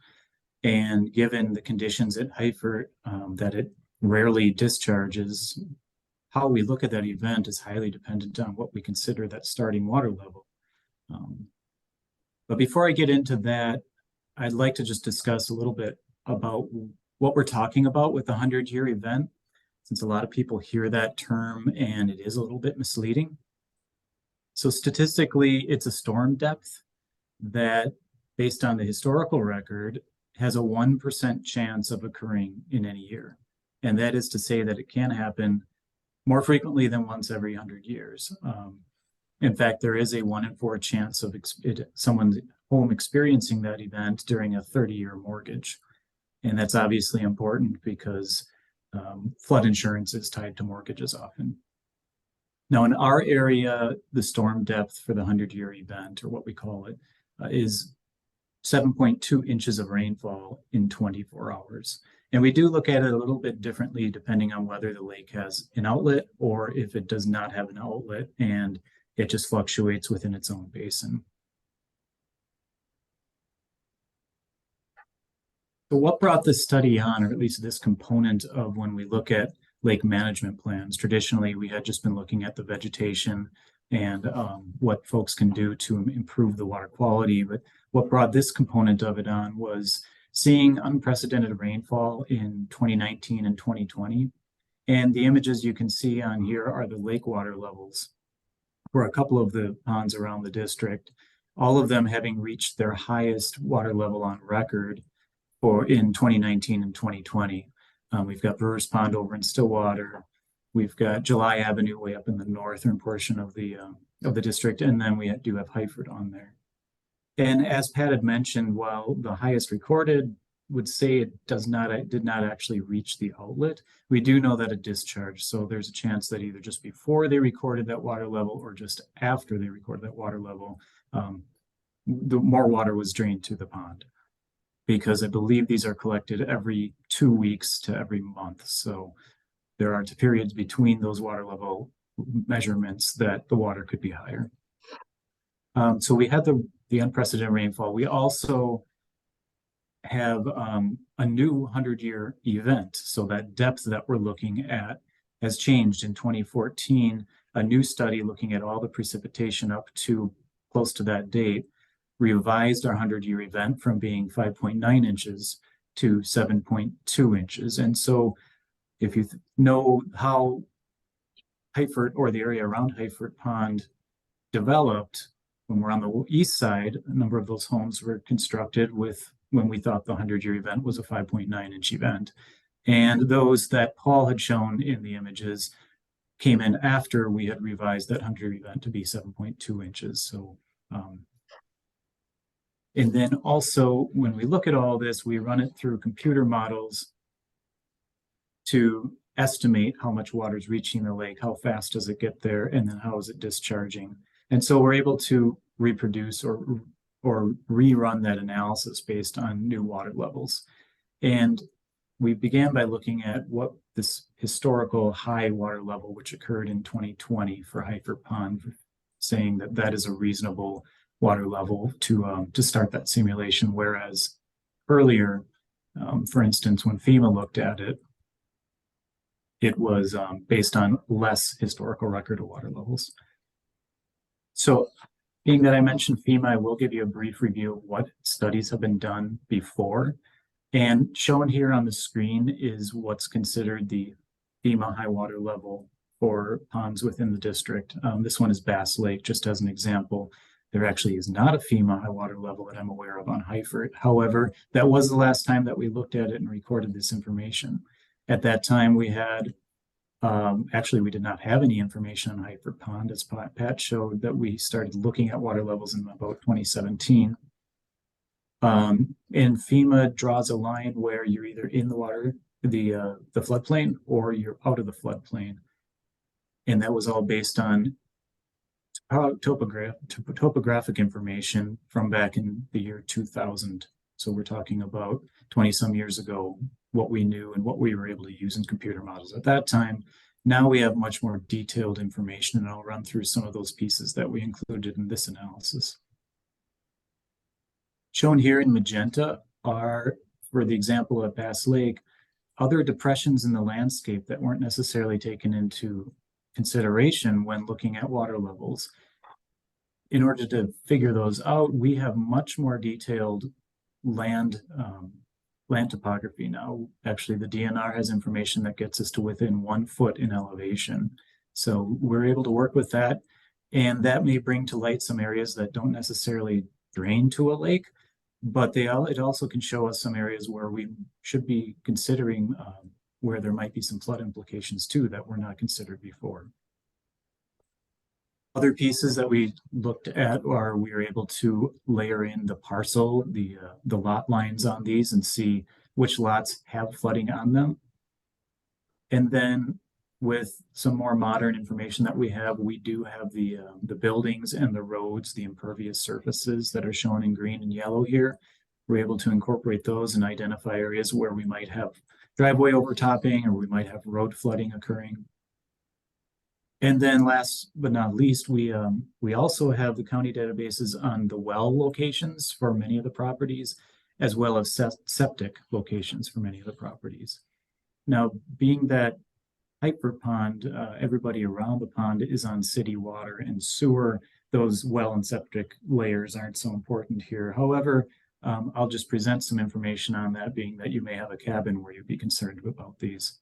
I: And given the conditions at Heifort, that it rarely discharges, how we look at that event is highly dependent on what we consider that starting water level. But before I get into that, I'd like to just discuss a little bit about what we're talking about with the 100-year event, since a lot of people hear that term and it is a little bit misleading. So statistically, it's a storm depth that, based on the historical record, has a 1% chance of occurring in any year. And that is to say that it can happen more frequently than once every 100 years. In fact, there is a 1 in 4 chance of someone's home experiencing that event during a 30-year mortgage. And that's obviously important because flood insurance is tied to mortgages often. Now, in our area, the storm depth for the 100-year event, or what we call it, is 7.2 inches of rainfall in 24 hours. And we do look at it a little bit differently depending on whether the lake has an outlet or if it does not have an outlet and it just fluctuates within its own basin. So what brought this study on, or at least this component of when we look at lake management plans? Traditionally, we had just been looking at the vegetation and what folks can do to improve the water quality. But what brought this component of it on was seeing unprecedented rainfall in 2019 and 2020. And the images you can see on here are the lake water levels for a couple of the ponds around the district, all of them having reached their highest water level on record in 2019 and 2020. We've got Brewers Pond over in Stillwater. We've got July Avenue way up in the northern portion of the district, and then we do have Heifort on there. And as Pat had mentioned, while the highest recorded would say it did not actually reach the outlet, we do know that it discharged. So there's a chance that either just before they recorded that water level or just after they recorded that water level, the more water was drained to the pond. Because I believe these are collected every 2 weeks to every month. So there are periods between those water level measurements that the water could be higher. So we had the unprecedented rainfall. We also have a new 100-year event. So that depth that we're looking at has changed. In 2014, a new study looking at all the precipitation up to close to that date revised our 100-year event from being 5.9 inches to 7.2 inches. And so if you know how Heifort, or the area around Heifort Pond, developed, when we're on the east side, a number of those homes were constructed with, when we thought the 100-year event was a 5.9-inch event. And those that Paul had shown in the images came in after we had revised that 100-year event to be 7.2 inches. So, and then also, when we look at all this, we run it through computer models to estimate how much water is reaching the lake, how fast does it get there, and then how is it discharging. And so we're able to reproduce or rerun that analysis based on new water levels. And we began by looking at what this historical high water level, which occurred in 2020 for Heifort Pond, saying that that is a reasonable water level to start that simulation. Whereas earlier, for instance, when FEMA looked at it, it was based on less historical record of water levels. So being that I mentioned FEMA, I will give you a brief review of what studies have been done before. And shown here on the screen is what's considered the FEMA high water level for ponds within the district. This one is Bass Lake, just as an example. There actually is not a FEMA high water level that I'm aware of on Heifort. However, that was the last time that we looked at it and recorded this information. At that time, we had, actually, we did not have any information on Heifort Pond, as Pat showed that we started looking at water levels in about 2017. And FEMA draws a line where you're either in the water, the floodplain, or you're out of the floodplain. And that was all based on topographic information from back in the year 2000. So we're talking about 20 some years ago, what we knew and what we were able to use in computer models at that time. Now we have much more detailed information, and I'll run through some of those pieces that we included in this analysis. Shown here in magenta are, for the example of Bass Lake, other depressions in the landscape that weren't necessarily taken into consideration when looking at water levels. In order to figure those out, we have much more detailed land topography now. Actually, the DNR has information that gets us to within 1 foot in elevation. So we're able to work with that, and that may bring to light some areas that don't necessarily drain to a lake, but it also can show us some areas where we should be considering where there might be some flood implications too that were not considered before. Other pieces that we looked at are we were able to layer in the parcel, the lot lines on these, and see which lots have flooding on them. And then with some more modern information that we have, we do have the buildings and the roads, the impervious surfaces that are shown in green and yellow here. We're able to incorporate those and identify areas where we might have driveway overtopping or we might have road flooding occurring. And then last but not least, we also have the county databases on the well locations for many of the properties, as well as septic locations for many of the properties. Now, being that Heifort Pond, everybody around the pond is on city water and sewer, those well and septic layers aren't so important here. However, I'll just present some information on that, being that you may have a cabin where you'd be concerned about these.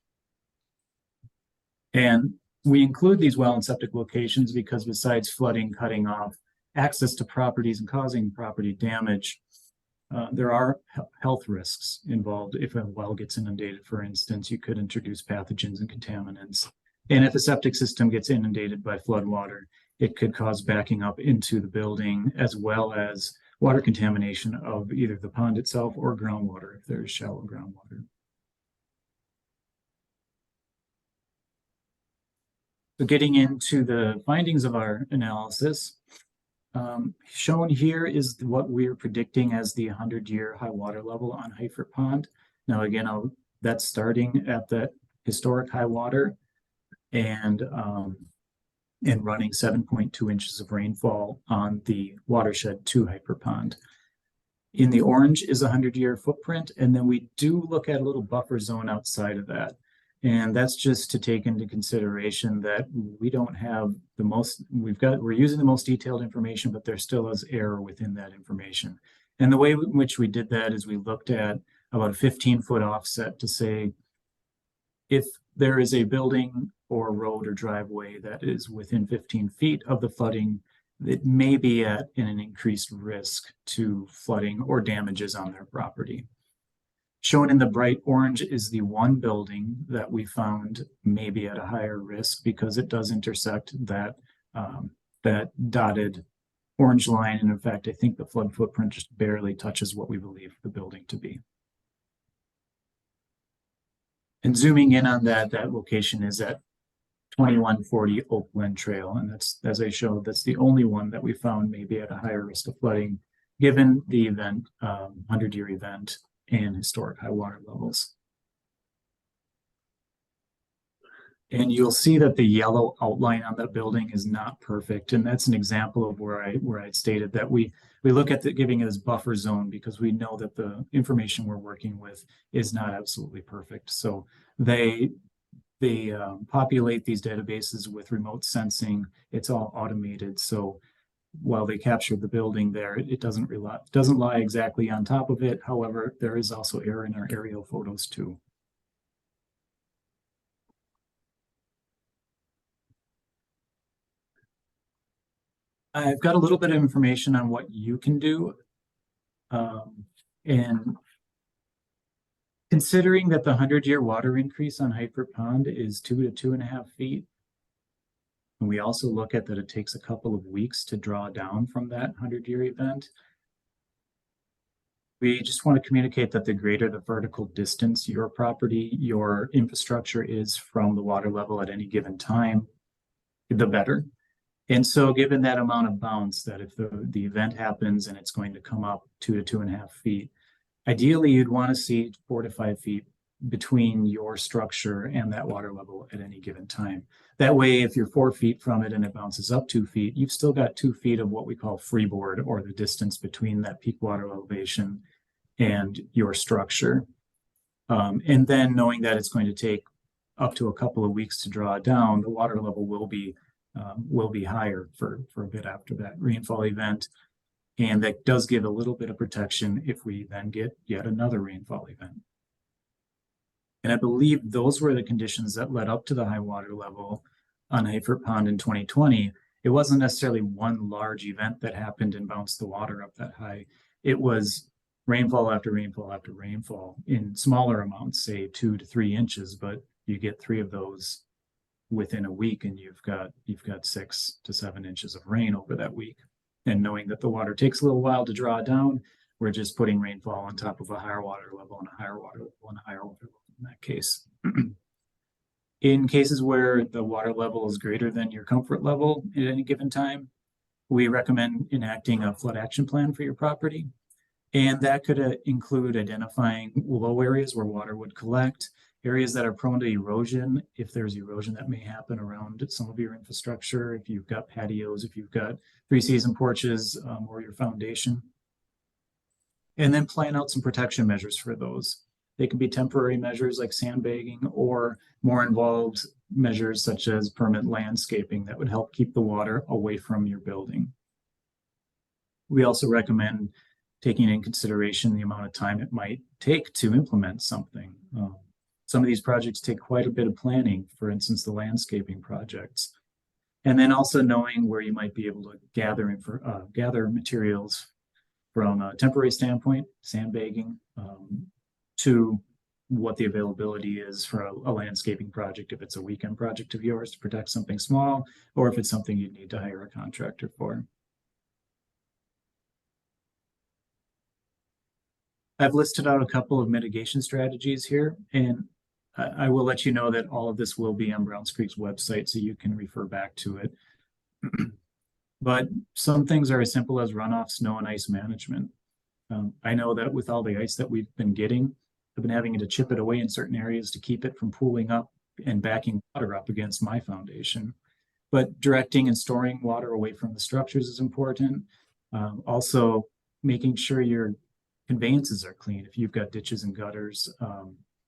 I: And we include these well and septic locations because besides flooding, cutting off access to properties and causing property damage, there are health risks involved. If a well gets inundated, for instance, you could introduce pathogens and contaminants. And if a septic system gets inundated by flood water, it could cause backing up into the building, as well as water contamination of either the pond itself or groundwater if there is shallow groundwater. So getting into the findings of our analysis, shown here is what we're predicting as the 100-year high water level on Heifort Pond. Now, again, that's starting at that historic high water and running 7.2 inches of rainfall on the watershed to Heifort Pond. In the orange is a 100-year footprint, and then we do look at a little buffer zone outside of that. And that's just to take into consideration that we don't have the most, we're using the most detailed information, but there still is error within that information. And the way in which we did that is we looked at about a 15-foot offset to say, if there is a building or road or driveway that is within 15 feet of the flooding, it may be at an increased risk to flooding or damages on their property. Shown in the bright orange is the one building that we found may be at a higher risk because it does intersect that, that dotted orange line. And in fact, I think the flood footprint just barely touches what we believe the building to be. And zooming in on that, that location is at 2140 Oakland Trail. And that's, as I showed, that's the only one that we found may be at a higher risk of flooding, given the event, 100-year event and historic high water levels. And you'll see that the yellow outline on that building is not perfect. And that's an example of where I stated that we look at giving it as buffer zone because we know that the information we're working with is not absolutely perfect. So they populate these databases with remote sensing. It's all automated. So while they captured the building there, it doesn't lie exactly on top of it. However, there is also error in our aerial photos too. I've got a little bit of information on what you can do. And considering that the 100-year water increase on Heifort Pond is 2 to 2.5 feet, and we also look at that it takes a couple of weeks to draw down from that 100-year event. We just want to communicate that the greater the vertical distance your property, your infrastructure is from the water level at any given time, the better. And so given that amount of bounce, that if the event happens and it's going to come up 2 to 2.5 feet, ideally you'd want to see 4 to 5 feet between your structure and that water level at any given time. That way, if you're 4 feet from it and it bounces up 2 feet, you've still got 2 feet of what we call freeboard, or the distance between that peak water elevation and your structure. And then knowing that it's going to take up to a couple of weeks to draw down, the water level will be higher for a bit after that rainfall event. And that does give a little bit of protection if we then get yet another rainfall event. And I believe those were the conditions that led up to the high water level on Heifort Pond in 2020. It wasn't necessarily one large event that happened and bounced the water up that high. It was rainfall after rainfall after rainfall in smaller amounts, say 2 to 3 inches, but you get 3 of those within a week and you've got 6 to 7 inches of rain over that week. And knowing that the water takes a little while to draw down, we're just putting rainfall on top of a higher water level and a higher water level and a higher water level in that case. In cases where the water level is greater than your comfort level at any given time, we recommend enacting a flood action plan for your property. And that could include identifying low areas where water would collect, areas that are prone to erosion, if there's erosion that may happen around some of your infrastructure, if you've got patios, if you've got 3-season porches or your foundation. And then plan out some protection measures for those. They can be temporary measures like sandbagging, or more involved measures such as permanent landscaping that would help keep the water away from your building. We also recommend taking in consideration the amount of time it might take to implement something. Some of these projects take quite a bit of planning, for instance, the landscaping projects. And then also knowing where you might be able to gather materials from a temporary standpoint, sandbagging, to what the availability is for a landscaping project, if it's a weekend project of yours to protect something small, or if it's something you need to hire a contractor for. I've listed out a couple of mitigation strategies here, and I will let you know that all of this will be on Browns Creek's website, so you can refer back to it. But some things are as simple as runoff, snow, and ice management. I know that with all the ice that we've been getting, I've been having to chip it away in certain areas to keep it from pooling up and backing water up against my foundation. But directing and storing water away from the structures is important. Also, making sure your conveyances are clean. If you've got ditches and gutters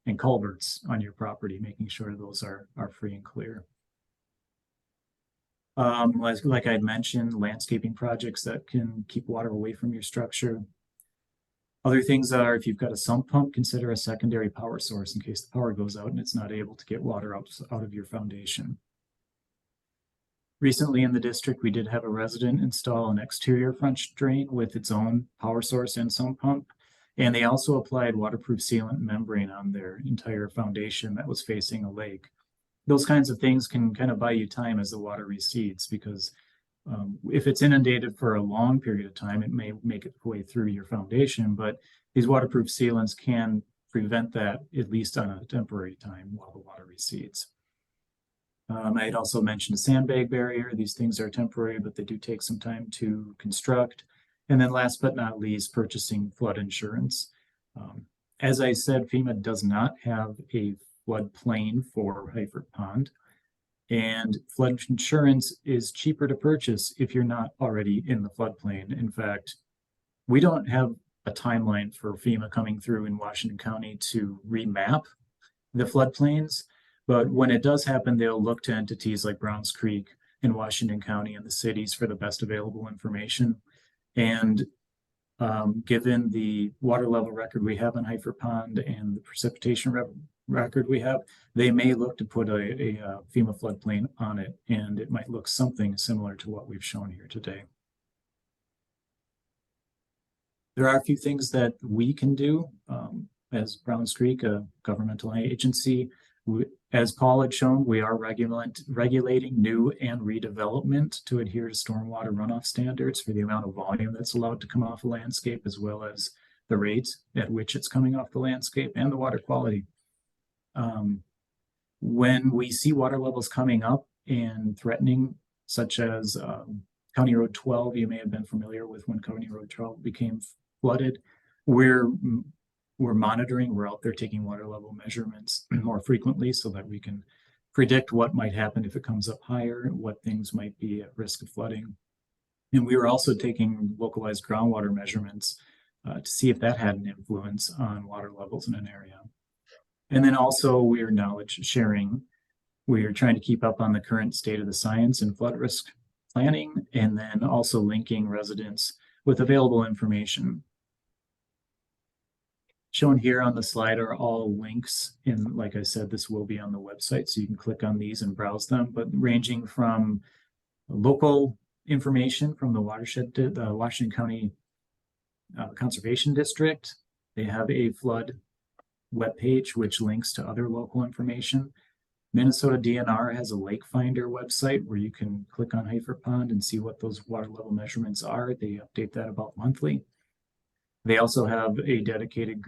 I: and culverts on your property, making sure those are free and clear. Like I had mentioned, landscaping projects that can keep water away from your structure. Other things are, if you've got a sump pump, consider a secondary power source in case the power goes out and it's not able to get water out of your foundation. Recently in the district, we did have a resident install an exterior French drain with its own power source and sump pump. And they also applied waterproof sealant membrane on their entire foundation that was facing a lake. Those kinds of things can kind of buy you time as the water recedes, because if it's inundated for a long period of time, it may make its way through your foundation, but these waterproof sealants can prevent that, at least on a temporary time, while the water recedes. I had also mentioned a sandbag barrier. These things are temporary, but they do take some time to construct. And then last but not least, purchasing flood insurance. As I said, FEMA does not have a floodplain for Heifort Pond. And flood insurance is cheaper to purchase if you're not already in the floodplain. In fact, we don't have a timeline for FEMA coming through in Washington County to remap the floodplains. But when it does happen, they'll look to entities like Browns Creek in Washington County and the cities for the best available information. And given the water level record we have in Heifort Pond and the precipitation record we have, they may look to put a FEMA floodplain on it, and it might look something similar to what we've shown here today. There are a few things that we can do as Browns Creek, a governmental agency. As Paul had shown, we are regulating new and redevelopment to adhere to stormwater runoff standards for the amount of volume that's allowed to come off a landscape, as well as the rate at which it's coming off the landscape and the water quality. When we see water levels coming up and threatening, such as County Road 12, you may have been familiar with when County Road 12 became flooded, we're monitoring, we're out there taking water level measurements more frequently so that we can predict what might happen if it comes up higher, what things might be at risk of flooding. And we were also taking localized groundwater measurements to see if that had an influence on water levels in an area. And then also we are knowledge sharing. We are trying to keep up on the current state of the science and flood risk planning, and then also linking residents with available information. Shown here on the slide are all links, and like I said, this will be on the website, so you can click on these and browse them, but ranging from local information from the Watershed, the Washington County Conservation District. They have a flood webpage which links to other local information. Minnesota DNR has a Lake Finder website where you can click on Heifort Pond and see what those water level measurements are. They update that about monthly. They also have a dedicated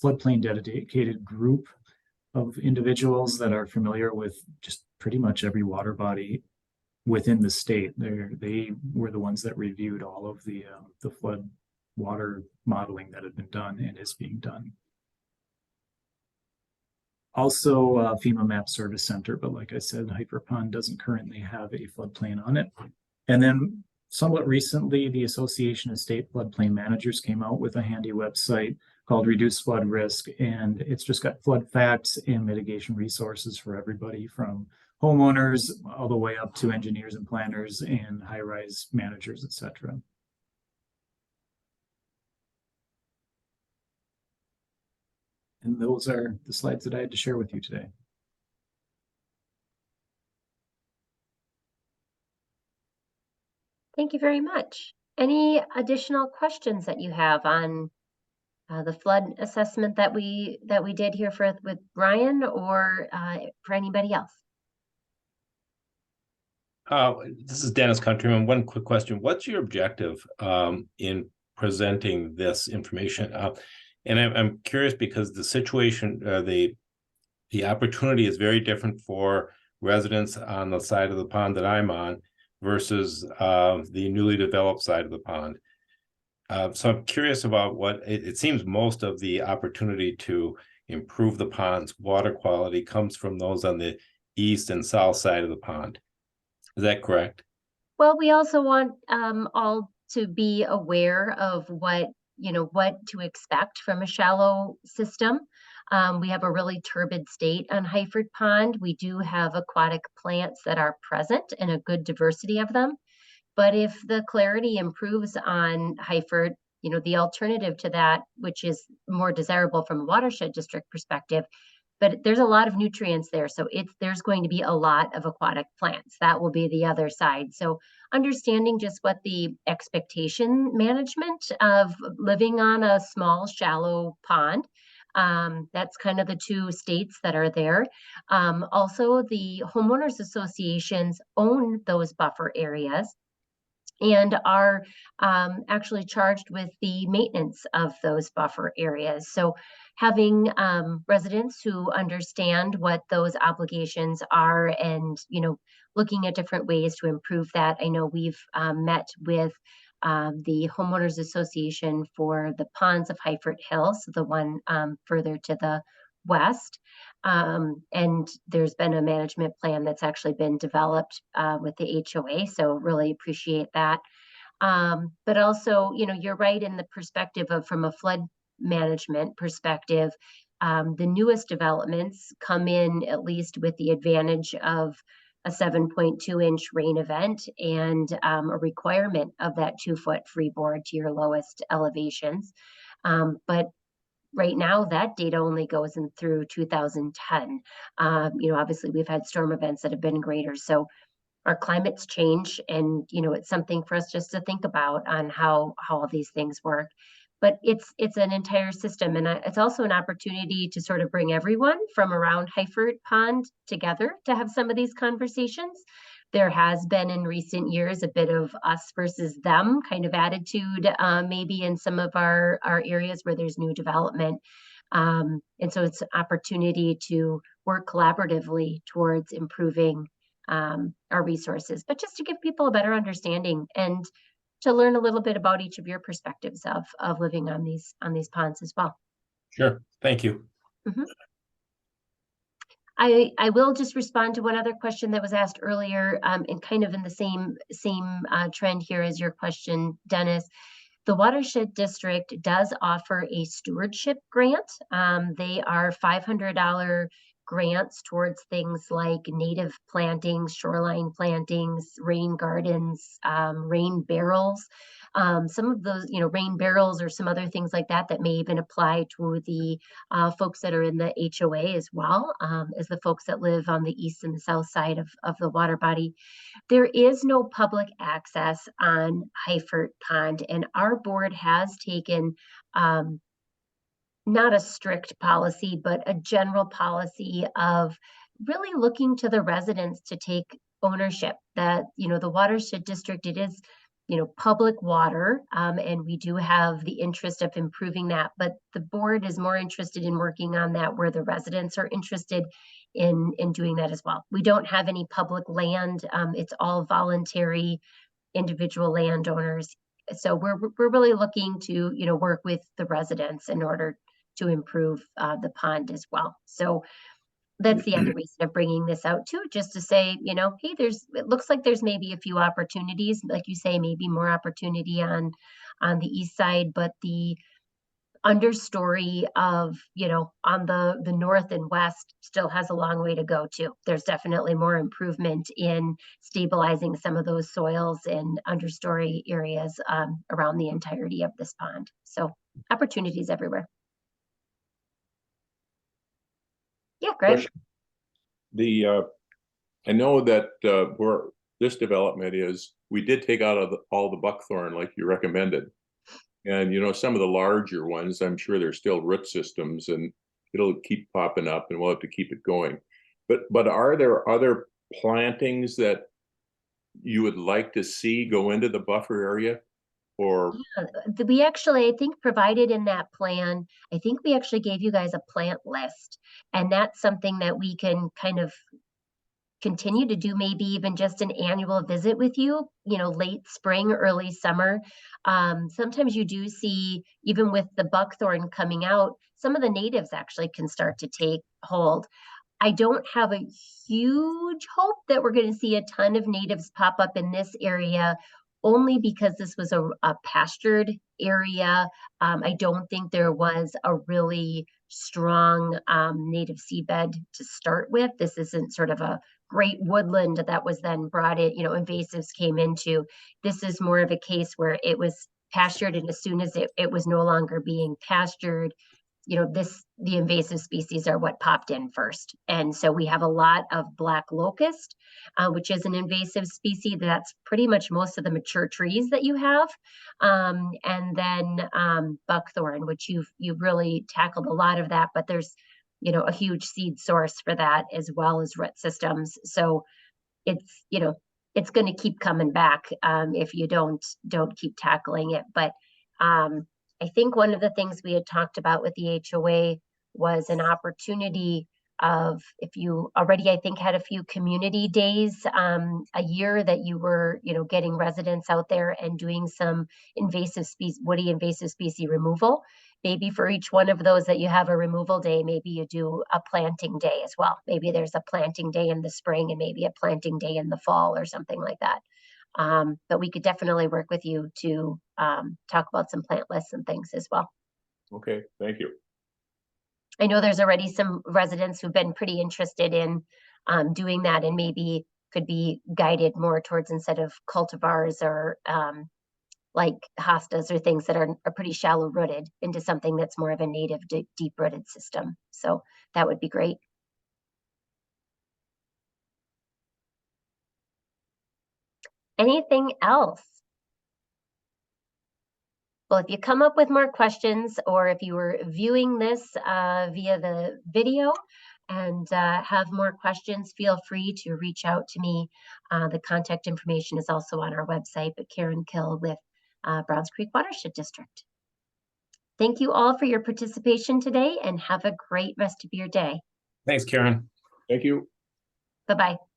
I: floodplain dedicated group of individuals that are familiar with just pretty much every water body within the state. They were the ones that reviewed all of the flood water modeling that had been done and is being done. Also, FEMA Map Service Center, but like I said, Heifort Pond doesn't currently have a floodplain on it. And then somewhat recently, the Association of State Floodplain Managers came out with a handy website called Reduce Flood Risk, and it's just got flood facts and mitigation resources for everybody from homeowners all the way up to engineers and planners and high-rise managers, etc. And those are the slides that I had to share with you today.
A: Thank you very much. Any additional questions that you have on the flood assessment that we did here with Brian, or for anybody else?
G: This is Dennis Countryman. One quick question. What's your objective in presenting this information? And I'm curious because the situation, the opportunity is very different for residents on the side of the pond that I'm on versus the newly developed side of the pond. So I'm curious about what it seems most of the opportunity to improve the pond's water quality comes from those on the east and south side of the pond. Is that correct?
A: Well, we also want all to be aware of what to expect from a shallow system. We have a really turbid state on Heifort Pond. We do have aquatic plants that are present and a good diversity of them. But if the clarity improves on Heifort, the alternative to that, which is more desirable from a watershed district perspective, but there's a lot of nutrients there. So there's going to be a lot of aquatic plants. That will be the other side. So understanding just what the expectation management of living on a small, shallow pond, that's kind of the two states that are there. Also, the homeowners associations own those buffer areas and are actually charged with the maintenance of those buffer areas. So having residents who understand what those obligations are and, looking at different ways to improve that. I know we've met with the homeowners association for the ponds of Heifort Hills, the one further to the west. And there's been a management plan that's actually been developed with the HOA. So really appreciate that. But also, you're right in the perspective of from a flood management perspective, the newest developments come in at least with the advantage of a 7.2-inch rain event and a requirement of that 2-foot freeboard to your lowest elevations. But right now, that data only goes in through 2010. Obviously, we've had storm events that have been greater. So our climates change, and it's something for us just to think about on how all these things work. But it's an entire system, and it's also an opportunity to sort of bring everyone from around Heifort Pond together to have some of these conversations. There has been in recent years a bit of us versus them kind of attitude, maybe in some of our areas where there's new development. And so it's an opportunity to work collaboratively towards improving our resources, but just to give people a better understanding and to learn a little bit about each of your perspectives of living on these ponds as well.
G: Sure. Thank you.
A: Mm-hmm. I will just respond to one other question that was asked earlier, and kind of in the same trend here as your question, Dennis. The Watershed District does offer a stewardship grant. They are $500 grants towards things like native plantings, shoreline plantings, rain gardens, rain barrels. Some of those, rain barrels or some other things like that may even apply to the folks that are in the HOA as well as the folks that live on the east and the south side of the water body. There is no public access on Heifort Pond, and our board has taken not a strict policy, but a general policy of really looking to the residents to take ownership. That, the Watershed District, it is, public water, and we do have the interest of improving that, but the board is more interested in working on that where the residents are interested in doing that as well. We don't have any public land. It's all voluntary individual landowners. So we're really looking to, work with the residents in order to improve the pond as well. So that's the other reason of bringing this out too, just to say, hey, it looks like there's maybe a few opportunities, like you say, maybe more opportunity on the east side, but the understory of, on the north and west still has a long way to go too. There's definitely more improvement in stabilizing some of those soils and understory areas around the entirety of this pond. So opportunities everywhere. Yeah, Greg.
F: I know that where this development is, we did take out all the buckthorn like you recommended. And, some of the larger ones, I'm sure there's still root systems and it'll keep popping up and we'll have to keep it going. But are there other plantings that you would like to see go into the buffer area? Or
A: we actually, I think, provided in that plan, I think we actually gave you guys a plant list, and that's something that we can kind of continue to do, maybe even just an annual visit with you, late spring, early summer. Sometimes you do see, even with the buckthorn coming out, some of the natives actually can start to take hold. I don't have a huge hope that we're going to see a ton of natives pop up in this area, only because this was a pastured area. I don't think there was a really strong native seabed to start with. This isn't sort of a great woodland that was then brought in, invasives came into. This is more of a case where it was pastured, and as soon as it was no longer being pastured, you know, the invasive species are what popped in first. And so we have a lot of black locust, which is an invasive species. That's pretty much most of the mature trees that you have. And then buckthorn, which you've really tackled a lot of that, but there's, you know, a huge seed source for that, as well as root systems. So it's, you know, it's going to keep coming back if you don't keep tackling it. But I think one of the things we had talked about with the HOA was an opportunity of, if you already, I think, had a few community days a year that you were, you know, getting residents out there and doing some woody invasive species removal. Maybe for each one of those that you have a removal day, maybe you do a planting day as well. Maybe there's a planting day in the spring and maybe a planting day in the fall or something like that. But we could definitely work with you to talk about some plant lists and things as well.
F: Okay, thank you.
A: I know there's already some residents who've been pretty interested in doing that, and maybe could be guided more towards, instead of cultivars or like hostas or things that are pretty shallow rooted, into something that's more of a native deep rooted system. So that would be great. Anything else? Well, if you come up with more questions, or if you were viewing this via the video and have more questions, feel free to reach out to me. The contact information is also on our website, but Karen Kill with Browns Creek Watershed District. Thank you all for your participation today, and have a great rest of your day.
G: Thanks, Karen.
F: Thank you.
A: Bye-bye.